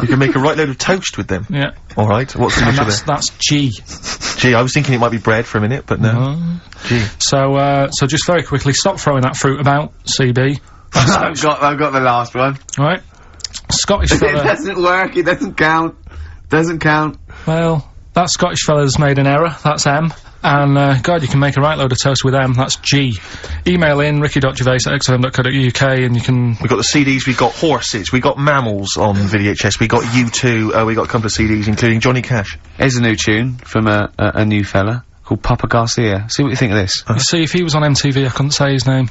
You can make a right load of toast with them? Yeah. Alright, what's the initial there? That's G. G, I was thinking it might be bread for a minute, but no. G. So just very quickly, stop throwing that fruit about, CB. I've got the last one. Right. Scottish fella. It doesn't work, it doesn't count. Doesn't count. Well, that Scottish fella's made an error, that's M. And, God, you can make a right load of toast with M, that's G. Email in, ricky.gervais@xfm.co.uk, and you can... We got the CDs, we got horses, we got mammals on VHS, we got U2, we got a couple of CDs, including Johnny Cash. Here's a new tune from a new fella called Papa Garcia. See what you think of this. You see, if he was on MTV, I couldn't say his name.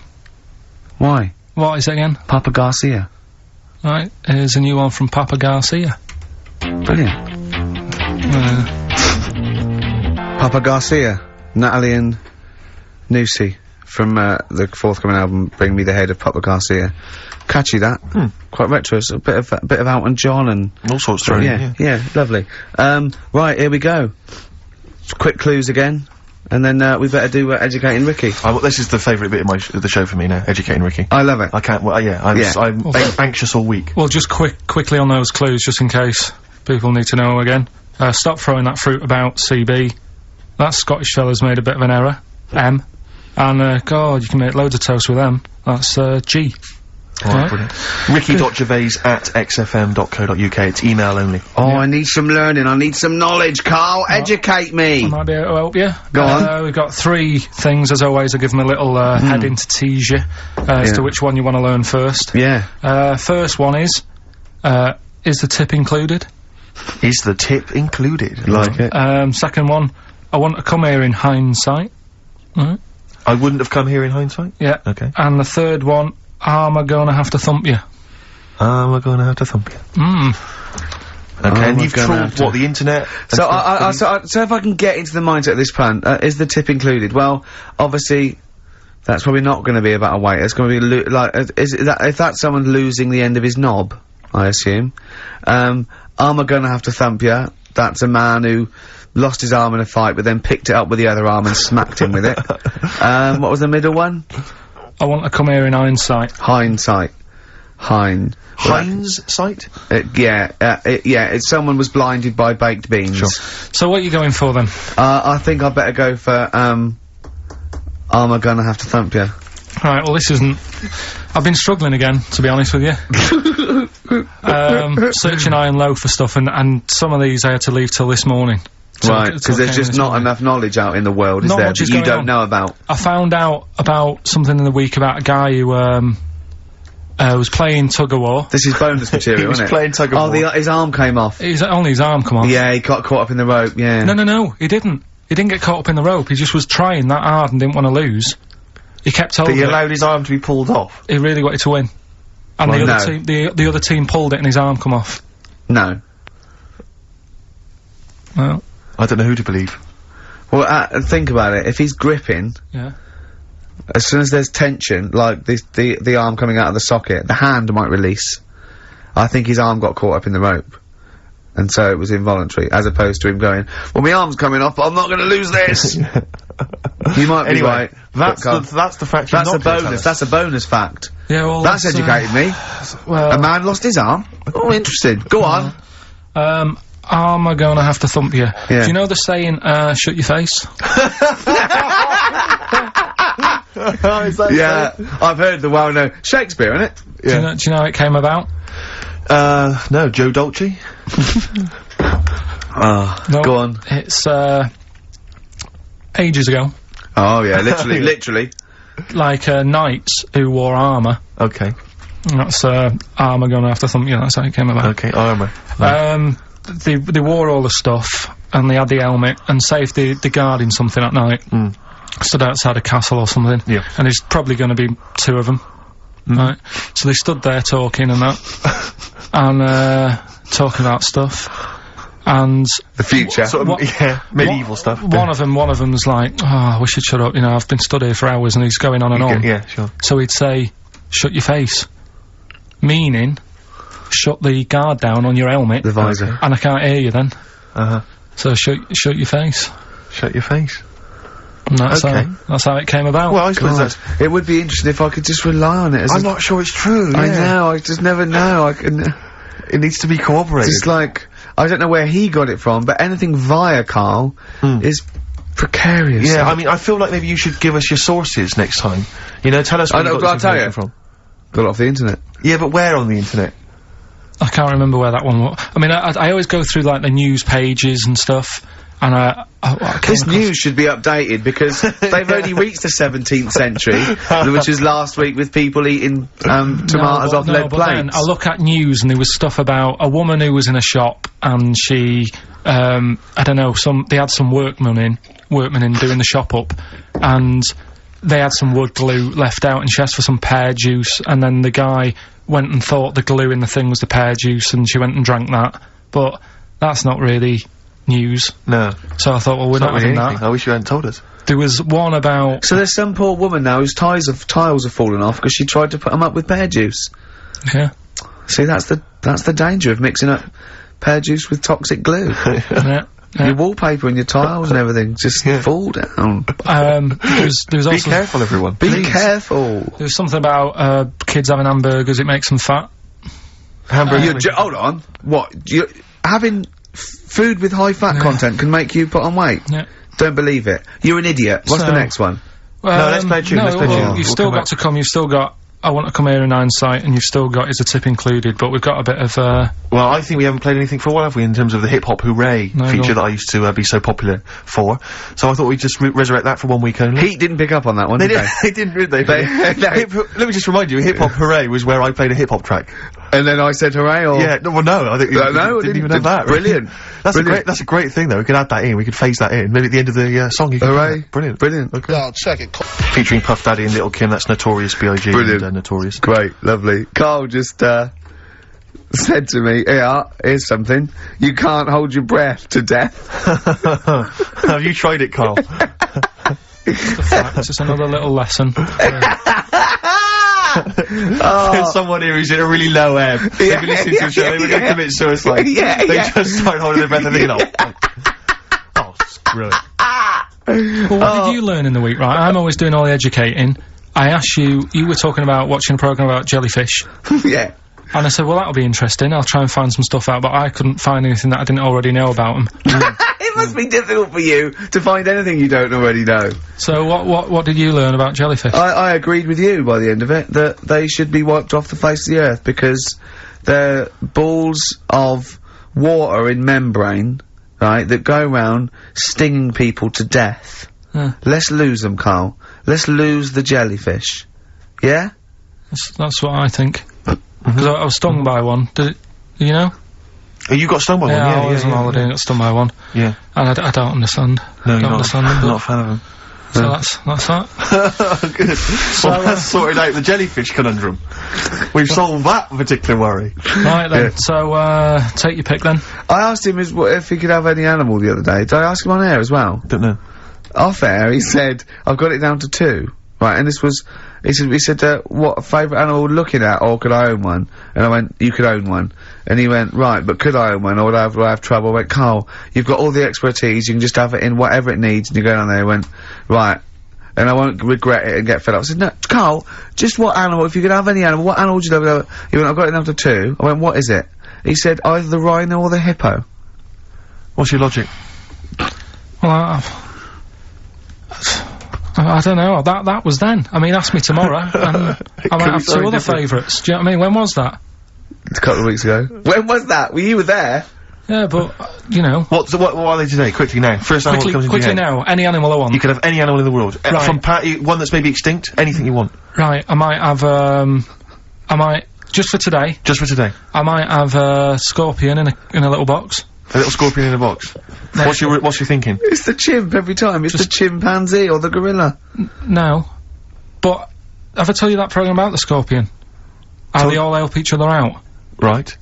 Why? What is it again? Papa Garcia. Right, here's a new one from Papa Garcia. Brilliant. Papa Garcia, Natalie and Nusi from the forthcoming album Bring Me the Head of Papa Garcia. Catchy that. Quite retro. It's a bit of Elton John and all sorts thrown in. Yeah, lovely. Right, here we go. Quick clues again, and then we better do Educating Ricky. Well, this is the favourite bit of the show for me now, Educating Ricky. I love it. I can't. Well, I'm anxious all week. Well, just quickly on those clues, just in case people need to know again. Stop throwing that fruit about, CB. That Scottish fella's made a bit of an error, M. And, God, you can make loads of toast with M. That's, G. Alright, brilliant. ricky.gervais@xfm.co.uk. It's email only. Oh, I need some learning. I need some knowledge, Karl. Educate me. I might be able to help you. Go on. We've got 3 things, as always. I'll give them a little, heading to tease you, as to which one you want to learn first. Yeah. First one is the tip included? Is the tip included? Like it. Second one, I want to come here in hindsight. Right. I wouldn't have come here in hindsight? Yeah. Okay. And the third one, am I gonna have to thump you? Am I gonna have to thump you? Okay, and you've trawled, the internet? So, so if I can get into the mindset of this plan, is the tip included? Well, obviously, that's probably not gonna be about a waiter. It's gonna be if that's someone losing the end of his knob, I assume. Am I gonna have to thump you? That's a man who lost his arm in a fight, but then picked it up with the other arm and smacked him with it. What was the middle one? I want to come here in hindsight. Hindsight. Hindsight? Someone was blinded by baked beans. Sure. So what are you going for then? I think I'd better go for, I'm gonna have to thump you. Right, well this isn't... I've been struggling again, to be honest with you. Searching high and low for stuff, and some of these I had to leave till this morning. Right, because there's just not enough knowledge out in the world, is there, that you don't know about? I found out about something in the week about a guy who, was playing tug-of-war. This is bonus material, isn't it? He was playing tug-of-war. Oh, his arm came off. Only his arm come off. Yeah, he got caught up in the rope, yeah. No, he didn't. He didn't get caught up in the rope, he just was trying that hard and didn't want to lose. He kept holding it. But he allowed his arm to be pulled off? He really wanted to win. And the other team pulled it and his arm come off. No. Well... I don't know who to believe. Well, think about it. If he's gripping... Yeah. As soon as there's tension, like the arm coming out of the socket, the hand might release. I think his arm got caught up in the rope. And so it was involuntary, as opposed to him going, well, my arm's coming off, but I'm not gonna lose this! You might be right. That's the fact That's a bonus, that's a bonus fact. Yeah, well, that's educated me. Well... A man lost his arm? Oh, interesting. Go on. Am I gonna have to thump you? Yeah. Do you know the saying, shut your face? Yeah, I've heard the well-known Shakespeare, innit? Yeah. Do you know how it came about? No, Joe Dolce? No, go on. It's, ages ago. Oh, yeah, literally, literally. Like, knights who wore armour. Okay. That's, armour gonna have to thump you, that's how it came about. Okay, armour. They wore all the stuff, and they had the helmet, and saved the guard in something at night. Stood outside a castle or something. Yeah. And there's probably gonna be two of them. Right. So they stood there talking and that. And, talking about stuff. And... The future. Sort of, yeah, medieval stuff. One of them's like, oh, we should shut up, you know, I've been stood here for hours, and he's going on and on. Yeah, sure. So he'd say, shut your face. Meaning, shut the guard down on your helmet. The visor. And I can't hear you then. So shut your face. Shut your face. And that's how it came about. Well, I suppose that's... It would be interesting if I could just rely on it as I'm not sure it's true, yeah. I know, I just never know, I can... It needs to be corroborated. Just like, I don't know where he got it from, but anything via Karl is precarious. Yeah, I mean, I feel like maybe you should give us your sources next time. You know, tell us where you got this information from. Got it off the internet. Yeah, but where on the internet? I can't remember where that one was. I mean, I always go through, like, the news pages and stuff, and this news should be updated, because they've only reached the 17th century, which is last week with people eating, tomatoes off lead plates. Then I look at news, and there was stuff about a woman who was in a shop, and she, I don't know, they had some workmen in doing the shop up, and they had some wood glue left out, and she asked for some pear juice, and then the guy went and thought the glue in the thing was the pear juice, and she went and drank that. But that's not really news. No. So I thought, well, we're not having that. I wish you hadn't told us. There was one about... So there's some poor woman now whose tiles have fallen off because she tried to put them up with pear juice. Yeah. See, that's the danger of mixing up pear juice with toxic glue. Yeah. Your wallpaper and your tiles and everything just fall down. There was also... Be careful, everyone. Be careful. There was something about, kids having hamburgers, it makes them fat. Hamburgers... hold on. What? Having food with high fat content can make you put on weight? Yeah. Don't believe it. You're an idiot. What's the next one? No, let's play a tune, let's play a tune. You've still got to come, you've still got I Want to Come Here in Hindsight, and you've still got Is the Tip Included, but we've got a bit of, Well, I think we haven't played anything for a while, have we, in terms of the hip-hop hooray feature that I used to, be so popular for. So I thought we'd just resurrect that for 1 week only. Heat didn't pick up on that one, did they? They didn't, did they? Let me just remind you, hip-hop hooray was where I played a hip-hop track. And then I said hooray, or? Yeah, no, well, no, I think no, didn't even have that. Brilliant. That's a great thing, though. We could add that in, we could phase that in. Maybe at the end of the, song you could hooray. Brilliant. Brilliant. Okay. No, check it. Featuring Puff Daddy and Little Kim, that's Notorious B.I.G. Brilliant. And, Notorious. Great, lovely. Karl just, said to me, here's something. You can't hold your breath to death. Have you tried it, Karl? It's just another little lesson. There's someone here who's in a really low ebb. They've been listening to the show, they were going to commit suicide. They just started holding their breath and thinking, oh, screw it. Well, what did you learn in the week, right? I'm always doing all the educating. I asked you were talking about watching a programme about jellyfish. Yeah. And I said, well, that'll be interesting. I'll try and find some stuff out, but I couldn't find anything that I didn't already know about them. It must be difficult for you to find anything you don't already know. So what did you learn about jellyfish? I agreed with you by the end of it, that they should be wiped off the face of the earth because they're balls of water in membrane, right, that go around stinging people to death. Let's lose them, Karl. Let's lose the jellyfish. Yeah? That's what I think. Because I was stung by one. Did you know? Oh, you got stung by one? Yeah, I was on holiday and got stung by one. Yeah. And I don't understand. No, don't understand them. Not a fan of them. So that's that. Good. So, well, that's sorted out the jellyfish conundrum. We've solved that particular worry. Right then, so, take your pick then. I asked him if he could have any animal the other day. Did I ask him on air as well? Don't know. Off air, he said, I've got it down to 2. Right, and this was, he said, what favourite animal we're looking at, or could I own one? And I went, you could own one. And he went, right, but could I own one, or would I have trouble? I went, Karl, you've got all the expertise, you can just have it in whatever it needs, and you go down there. He went, right, and I won't regret it and get fed up. I said, no, Karl, just what animal, if you could have any animal, what animal would you love? He went, I've got it down to 2. I went, what is it? He said, either the rhino or the hippo. What's your logic? Well, I don't know, that was then. I mean, ask me tomorrow, and I might have 2 other favourites. Do you know what I mean? When was that? A couple of weeks ago. When was that? Well, you were there. Yeah, but, you know. What are they today? Quickly now. First animal that comes into your head. Quickly now, any animal I want. You could have any animal in the world. Right. From one that's maybe extinct, anything you want. Right, I might have, just for today. Just for today. I might have a scorpion in a little box. A little scorpion in a box. What's your thinking? It's the chimp every time. It's the chimpanzee or the gorilla. No. But, have I told you that programme about the scorpion? How they all help each other out? Right.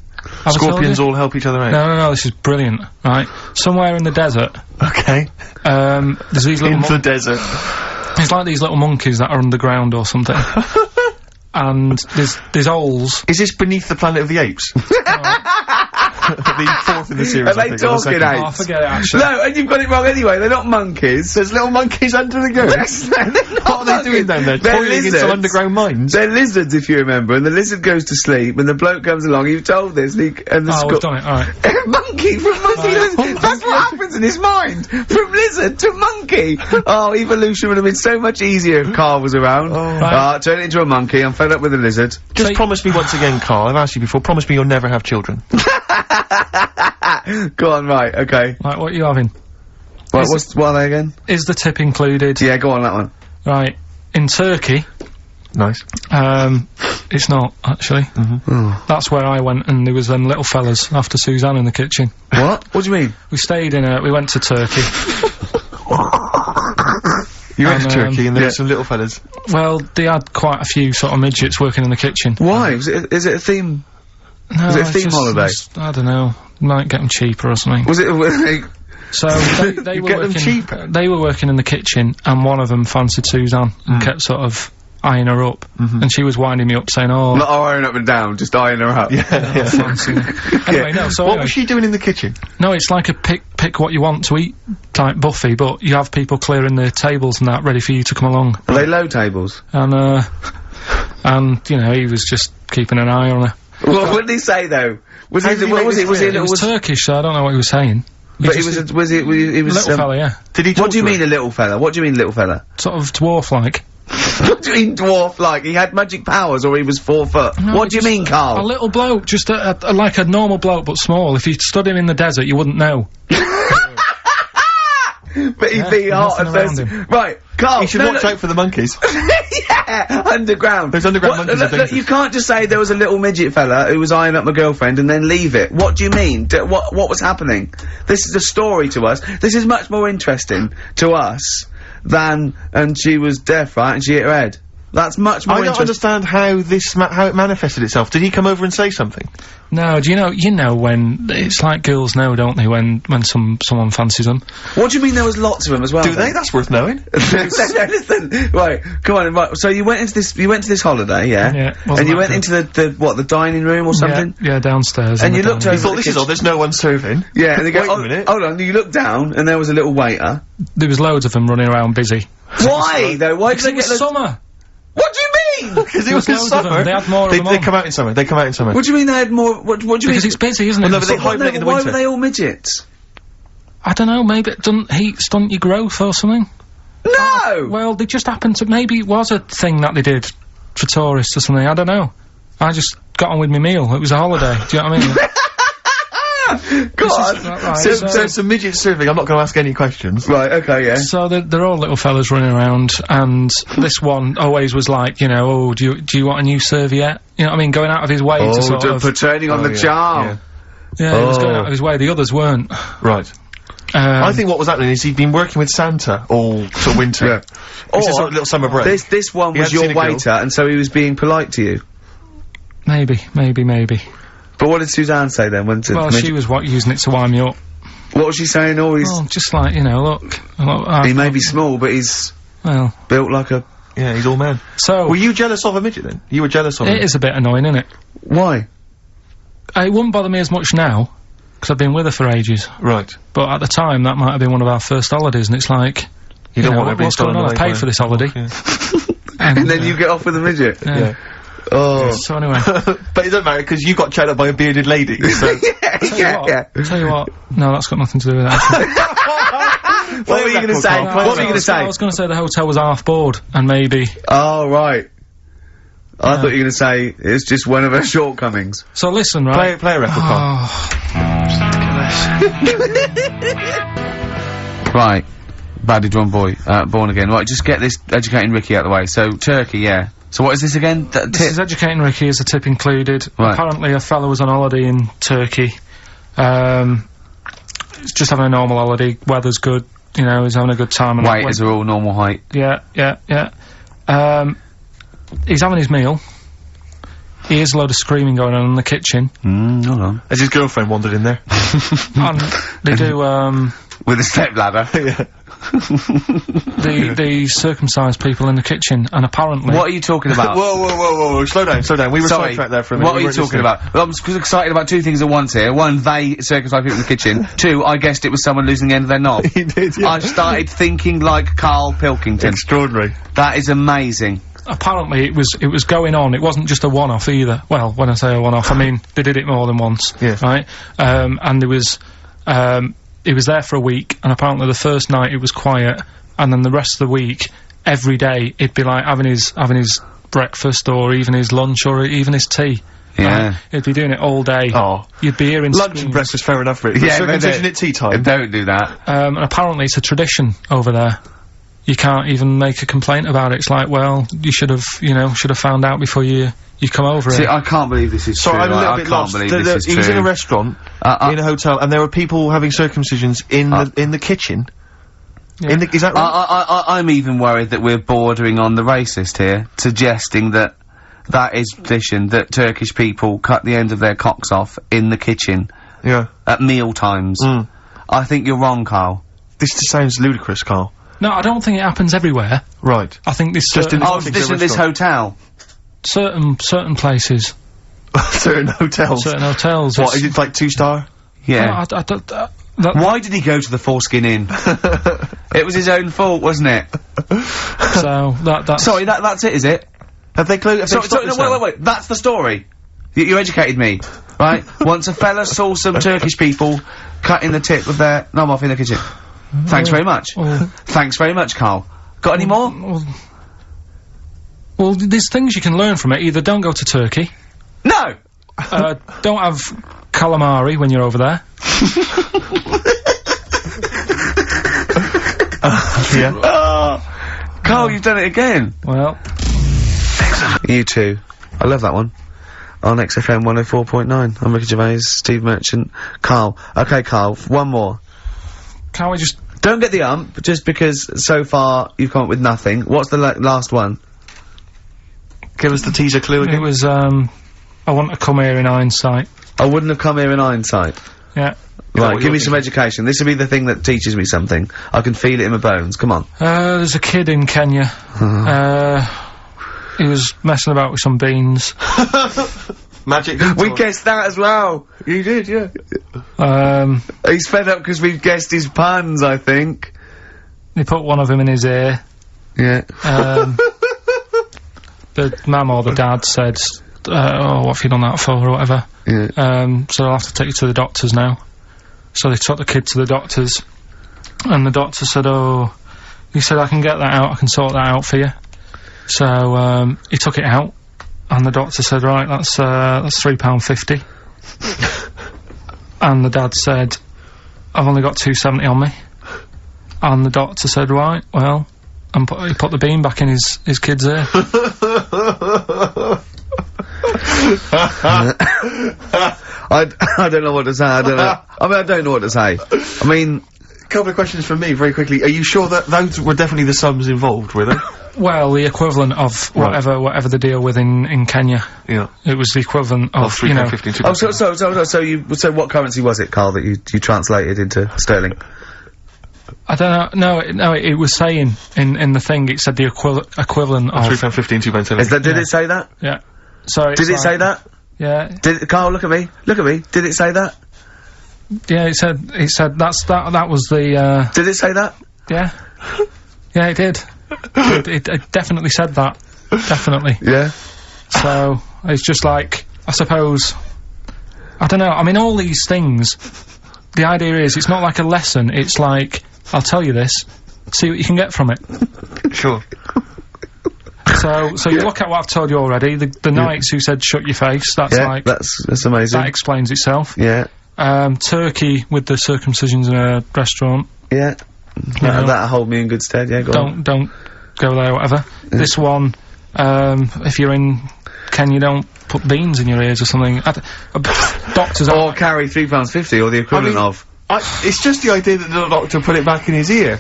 Scorpions all help each other out? No, this is brilliant, right? Somewhere in the desert. Okay. There's these little... In the desert. It's like these little monkeys that are underground or something. And there's holes. Is this Beneath the Planet of the Apes? The 4th in the series, Are they talking apes? Oh, forget it, actually. No, and you've got it wrong anyway. They're not monkeys. There's little monkeys under the ground. What are they doing down there? Toiling in some underground mines? They're lizards, if you remember, and the lizard goes to sleep, and the bloke comes along, you've told this, and we've done it, alright. Monkey from monkey lizard. That's what happens in his mind. From lizard to monkey. Oh, evolution would have been so much easier if Karl was around. Turn it into a monkey. I'm fed up with the lizard. Just promise me once again, Karl, I've asked you before, promise me you'll never have children. Go on, right, okay. Right, what are you having? What are they again? Is the tip included? Yeah, go on, that one. Right. In Turkey... Nice. It's not, actually. That's where I went, and there was them little fellas after Suzanne in the kitchen. What? What do you mean? We went to Turkey. You went to Turkey and there were some little fellas? Well, they had quite a few sort of midgets working in the kitchen. Why? Is it a theme? No, was it a theme holiday? I don't know. Might get them cheaper or something. Was it so they were working, cheaper? They were working in the kitchen, and one of them fancied Suzanne and kept sort of eyeing her up, and she was winding me up saying, oh... Not eyeing up and down, just eyeing her up. Anyway, no, so what was she doing in the kitchen? No, it's like a pick what you want to eat type buffet, but you have people clearing the tables and that ready for you to come along. Are they low tables? And, you know, he was just keeping an eye on her. What did he say, though? Was it Turkish, so I don't know what he was saying. But he was a little fella, yeah. Did he talk What do you mean a little fella? What do you mean little fella? Sort of dwarf-like. What do you mean dwarf-like? He had magic powers, or he was 4 foot? No, what do you mean, Karl? A little bloke, just like a normal bloke, but small. If you stood him in the desert, you wouldn't know. But he'd be hot and thirsty. Right, Karl. You should watch out for the monkeys. Yeah, underground. Those underground monkeys are look, you can't just say there was a little midget fella who was eyeing up my girlfriend and then leave it. What do you mean? What was happening? This is a story to us. This is much more interesting to us than, and she was deaf, right, and she hit her head. That's much more interesting. I don't understand how how it manifested itself. Did he come over and say something? No, do you know when, it's like girls know, don't they, when someone fancies them. What do you mean there was lots of them as well? Do they? That's worth knowing. Listen, right, come on, right, so you went to this holiday, yeah? Yeah. And you went into the dining room or something? Yeah, downstairs. And you looked over. You thought, this is all, there's no one serving. Yeah, and they go, wait a minute. Hold on, you looked down, and there was a little waiter. There was loads of them running around busy. Why, though? Why did they get summer? What do you mean? Because it was in loads of them. summer. They had more of them They on. come out in summer. They come out in summer. What do you mean they had more? What do you Because mean? it's busy, isn't it? no, but they Why hibernate in the why winter. were they all midgets? I don't know, maybe it doesn't heat stunt your growth or something. No! Well, they just happened to, maybe it was a thing that they did for tourists or something, I don't know. I just got on with my meal, it was a holiday, do you know what I mean? God! Right, So some midget surfing, I'm not going to ask any questions. Right, okay, yeah. So they're all little fellas running around, and this one always was like, you know, oh, do you want a new serviette? You know what I mean? Going out of his way to sort of... turning on the yeah, charm. Yeah, he was going out of his way, the others weren't. Right. I think what was happening is he'd been working with Santa all sort of winter. Yeah. This is sort of little summer break. This one He was hadn't your seen a girl. waiter, and so he was being polite to you. Maybe. But what did Suzanne say then? When Well, she was using it to wind me up. what was she saying? Oh, he's... Oh, just like, you know, look, he may be small, but he's well, built like a... Yeah, he's all man. so... Were you jealous of a midget then? You were jealous of him? It is a bit annoying, isn't it? Why? It wouldn't bother me as much now, because I've been with her for ages. Right. But at the time, that might have been one of our first holidays, and it's like, You don't know, want everything what's going on? I paid for this holiday. Yeah. And then you get off with a midget? Yeah. Oh. So anyway, But it doesn't matter, because you got chatted up by a bearded lady, so... tell you what, no, that's got nothing to do with that. What were you going to say? Carl. What were you going to I say? was going to say the hotel was half board, and maybe... Oh, right. I thought you were going to say it's just one of her shortcomings. So listen, right? Play a record, Carl. Right. Badly drawn boy, born again. Right, just get this educating Ricky out of the way. So, Turkey, yeah. So what is this again? This is educating Ricky, is a tip included. Right. Apparently a fellow was on holiday in Turkey. He's just having a normal holiday, weather's good, you know, he's having a good time. And Waiters are all normal height. Yeah. He's having his meal. He hears a load of screaming going on in the kitchen. Hold on. Has his girlfriend wandered in there? And they do, With a stepladder. Yeah. they circumcise people in the kitchen, and apparently... What are you talking about? Whoa, slow down. We were Sorry, sidetracked there for a minute. what are you talking about? Well, I'm excited about two things at once here. One, they circumcised people in the kitchen. Two, I guessed it was someone losing the end of their knob. He did, yeah. I started thinking like Karl Pilkington. Extraordinary. That is amazing. Apparently it was going on, it wasn't just a one-off either. Well, when I say a one-off, I mean, they did it more than once. Yeah. Right? And there was, he was there for a week, and apparently the first night it was quiet, and then the rest of the week, every day, it'd be like having his breakfast, or even his lunch, or even his tea. Yeah. He'd be doing it all day. Oh. You'd be hearing Lunch screams. and breakfast, fair enough, Rick. Yeah, Circumcision at tea time. Don't do that. And apparently it's a tradition over there. You can't even make a complaint about it. It's like, well, you should have, you know, found out before you come over See, it. I can't believe this is So true. I'm a little I bit can't lost. believe this is He true. was in a restaurant, in a hotel, and there were people having circumcisions in the kitchen. Yeah. Is that right? I'm even worried that we're bordering on the racist here, suggesting that is tradition, that Turkish people cut the end of their cocks off in the kitchen Yeah. at meal times. I think you're wrong, Karl. This just sounds ludicrous, Carl. No, I don't think it happens everywhere. Right. I think this Just in Oh, this this in this hotel. certain places, Certain hotels. certain hotels. What, it's- is it like 2-star? Yeah. No, I don't. Why did he go to the Foreskin Inn? It was his own fault, wasn't it? So that's Sorry, that's it, is it? Have they closed? Sorry, no, wait. That's the story. You educated me, right? Once a fella saw some Turkish people cutting the tip of their knob off in the kitchen. Thanks very much. Thanks very much, Karl. Got any more? Well, there's things you can learn from it. Either don't go to Turkey, No! don't have calamari when you're over there. Yeah. Karl, you've done it again. Well, You too. I love that one. On XFM 104.9. I'm Ricky Gervais, Steve Merchant, Karl. Okay, Karl, one more. can't we just... Don't get the ump, just because so far you've come up with nothing. What's the last one? Give us the teaser clue It again. was, I want to come here in hindsight. I wouldn't have come here in hindsight. Yeah. Right, what give me you're some education. This will be the thing that teaches me something. I can feel it in my bones. Come on. There's a kid in Kenya. He was messing about with some beans. Magic. We guessed that as well. You did, yeah. He's fed up because we've guessed his puns, I think. They put one of them in his ear. Yeah. the mum or the dad said, oh, what have you done that for, or whatever. Yeah. So I'll have to take you to the doctors now. So they took the kid to the doctors, and the doctor said, oh, he said, I can get that out, I can sort that out for you. So, he took it out, and the doctor said, right, that's £3.50. And the dad said, I've only got £2.70 on me. And the doctor said, right, well, and he put the bean back in his kid's ear. I don't know what to say, I don't know. I mean, I don't know what to say. I mean... A couple of questions from me, very quickly. Are you sure that those were definitely the sums involved, were they? Well, the equivalent of whatever the deal with in Kenya. Yeah. It was the equivalent of, you know... Oh, so what currency was it, Karl, that you translated into sterling? I don't know. No, it was saying in the thing. It said the equivalent of £3.15, £2.70. Did it say that? Yeah. So did it say that? Yeah. Karl, look at me. Look at me. Did it say that? Yeah. It said that was the. Did it say that? Yeah. Yeah, it did. it definitely said that. Definitely. Yeah. So it's just like, I suppose. I don't know. I mean, all these things. The idea is, it's not like a lesson, it's like, I'll tell you this, see what you can get from it. Sure. So you look at what I've told you already, the Knights who said shut your face, that's like... that's amazing. That explains itself. Yeah. Turkey with the circumcisions in a restaurant. Yeah. That'll hold me in good stead, yeah, go on. Don't go there, whatever. Yeah. This one, if you're in Kenya, don't put beans in your ears or something. Doctors or carry £3.50 or the equivalent of. It's just the idea that the doctor put it back in his ear.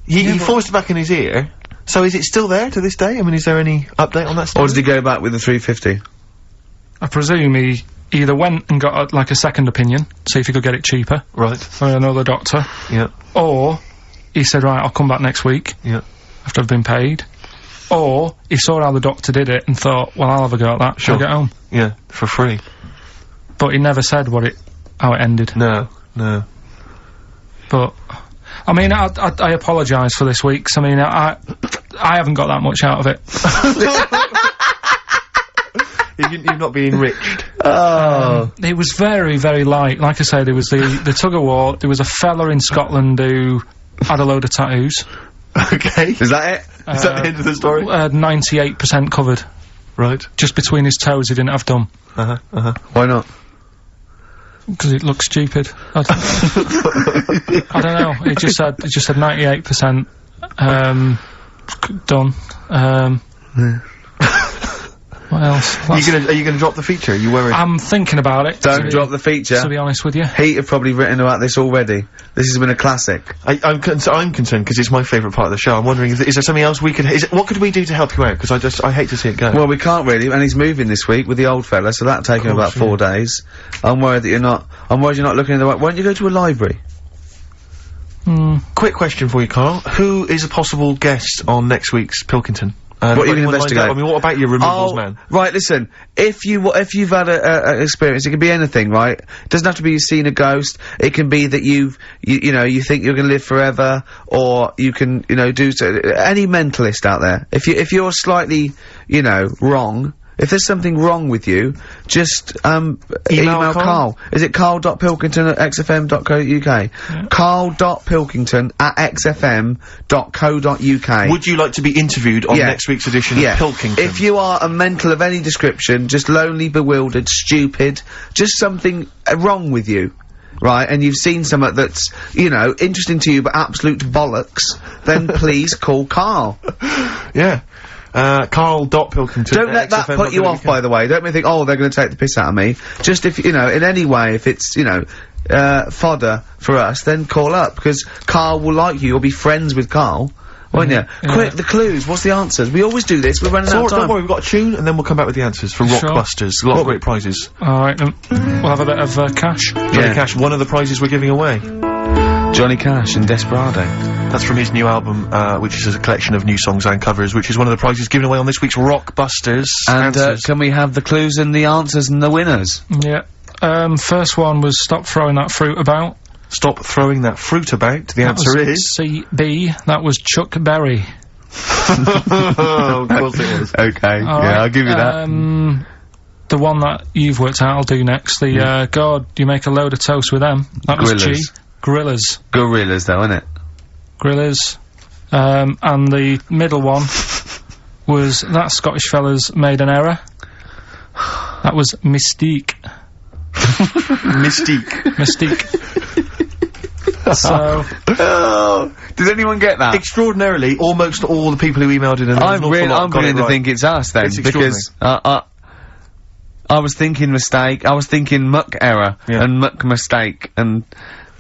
He forced it back in his ear. So is it still there to this day? I mean, is there any update on that story? Or did he go back with the £3.50? I presume he either went and got like a second opinion, see if he could get it cheaper. Right. From another doctor. Yeah. Or he said, right, I'll come back next week. Yeah. After I've been paid. Or he saw how the doctor did it and thought, well, I'll have a go at that. Sure. I'll get home. Yeah, for free. But he never said how it ended. No. But, I mean, I apologise for this week, 'cause I mean, I haven't got that much out of it. You've not been enriched. Oh. It was very, very light. Like I say, there was the tug-of-war, there was a fella in Scotland who had a load of tattoos. Okay. Is that it? Is that the end of the story? 98% covered. Right. Just between his toes, he didn't have done. Why not? Because it looks stupid. I don't know. It just said 98% done. What else? Are you gonna drop the feature? Are you worried? I'm thinking about it. Don't drop the feature. To be honest with you. Heat have probably written about this already. This has been a classic. I'm concerned because it's my favourite part of the show. I'm wondering, is there something else we could... what could we do to help you out? Because I hate to see it go. Well, we can't really, and he's moving this week with the old fella, so that'll take him about 4 days. I'm worried you're not looking in the right... Why don't you go to a library? Quick question for you, Karl. Who is a possible guest on next week's Pilkington? What are you going to investigate? I mean, what about your removals, man? Right, listen. If you've had an experience, it can be anything, right? It doesn't have to be you've seen a ghost. It can be that you think you're going to live forever, or you can, do any mentalist out there. If you're slightly, wrong. If there's something wrong with you, just, email Karl. Is it karl.pilkington@xfm.co.uk? Yeah. karl.pilkington@xfm.co.uk. Would you like to be interviewed on next week's edition of Pilkington? If you are a mental of any description, just lonely, bewildered, stupid, just something wrong with you, right, and you've seen something that's, interesting to you but absolute bollocks, then please call Karl. Yeah. Karl.Pilkington. Don't let that put you off, by the way. Don't think, oh, they're going to take the piss out of me. Just if, in any way, if it's, fodder for us, then call up, because Karl will like you. You'll be friends with Karl, won't you? Quick, the clues. What's the answers? We always do this. We're running out of time. Don't worry, we've got a tune, and then we'll come back with the answers for Rockbusters. A lot of great prizes. Alright, we'll have a bit of cash. Johnny Cash, one of the prizes we're giving away. Johnny Cash and Desperado. That's from his new album, which is a collection of new songs and covers, which is one of the prizes given away on this week's Rockbusters. And, can we have the clues and the answers and the winners? Yeah. First one was stop throwing that fruit about. Stop throwing that fruit about. The answer is... C.B. That was Chuck Berry. Oh, of course it was. Okay, All yeah, right, I'll give you that. The one that you've worked out, I'll do next. The, God, you make a load of toast with them. That was G. Gorillas. Gorillas, though, innit? Gorillas. And the middle one was that Scottish fella's made an error. That was Mystique. Mystique. So, did anyone get that? Extraordinarily, almost all the people who emailed in, and I'm beginning to think it's us then, because I was thinking mistake, I was thinking muck error, and muck mistake,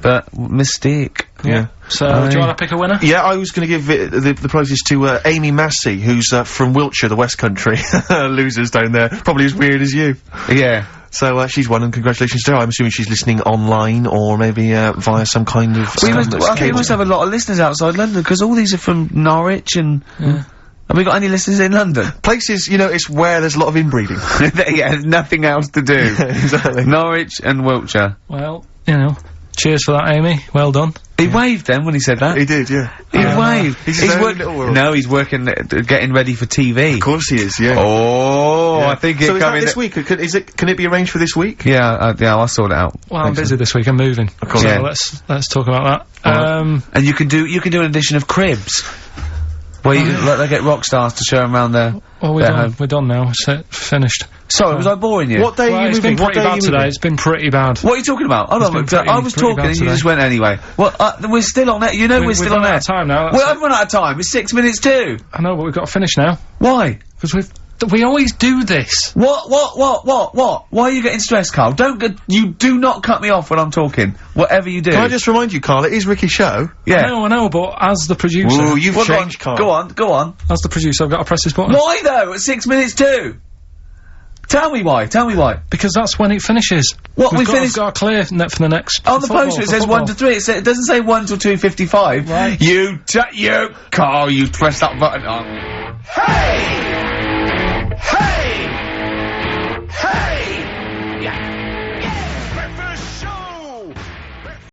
but mistake. Yeah. So, do you want to pick a winner? Yeah, I was going to give the prizes to Amy Massey, who's from Wiltshire, the West Country. Losers down there, probably as weird as you. Yeah. So she's won, and congratulations to her. I'm assuming she's listening online, or maybe via some kind of. I think we must have a lot of listeners outside London, because all these are from Norwich and. Yeah. Have we got any listeners in London? Places, you know, it's where there's a lot of inbreeding. Yeah, there's nothing else to do. Yeah, exactly. Norwich and Wiltshire. Well, you know, cheers for that, Amy. Well done. He waved then when he said that. He did, yeah. He waved. He's working. No, he's working, getting ready for TV. Of course he is, yeah. Oh, yeah. I think so is that this week? Can it be arranged for this week? Yeah, yeah, I'll sort it out. Well, I'm busy this week. I'm moving. Of course. So let's talk about that. And you can do an edition of Cribs. Where you they get rock stars to show them around their. Well, we're done now. Finished. Sorry, was I boring you? What day are you moving? What day today? It's been pretty bad. What are you talking about? Hold on, I was talking and you just went anyway. Well, we're still on air. You know we're still on air. We've run out of time now. We haven't run out of time. It's 6 minutes to. I know, but we've got to finish now. Why? Because we always do this. What? Why are you getting stressed, Karl? You do not cut me off when I'm talking. Whatever you do. Can I just remind you, Karl, it is Ricky's show. Yeah. I know, but as the producer. Ooh, you've changed, Karl. Go on. As the producer, I've got to press this button. Why though? At 6 minutes to? Tell me why. Because that's when it finishes. What, we finished? We've got to clear for the next. On the poster it says 1 to 3. It doesn't say 1 till 2:55. Right. You, Karl, you press that button on. Hey!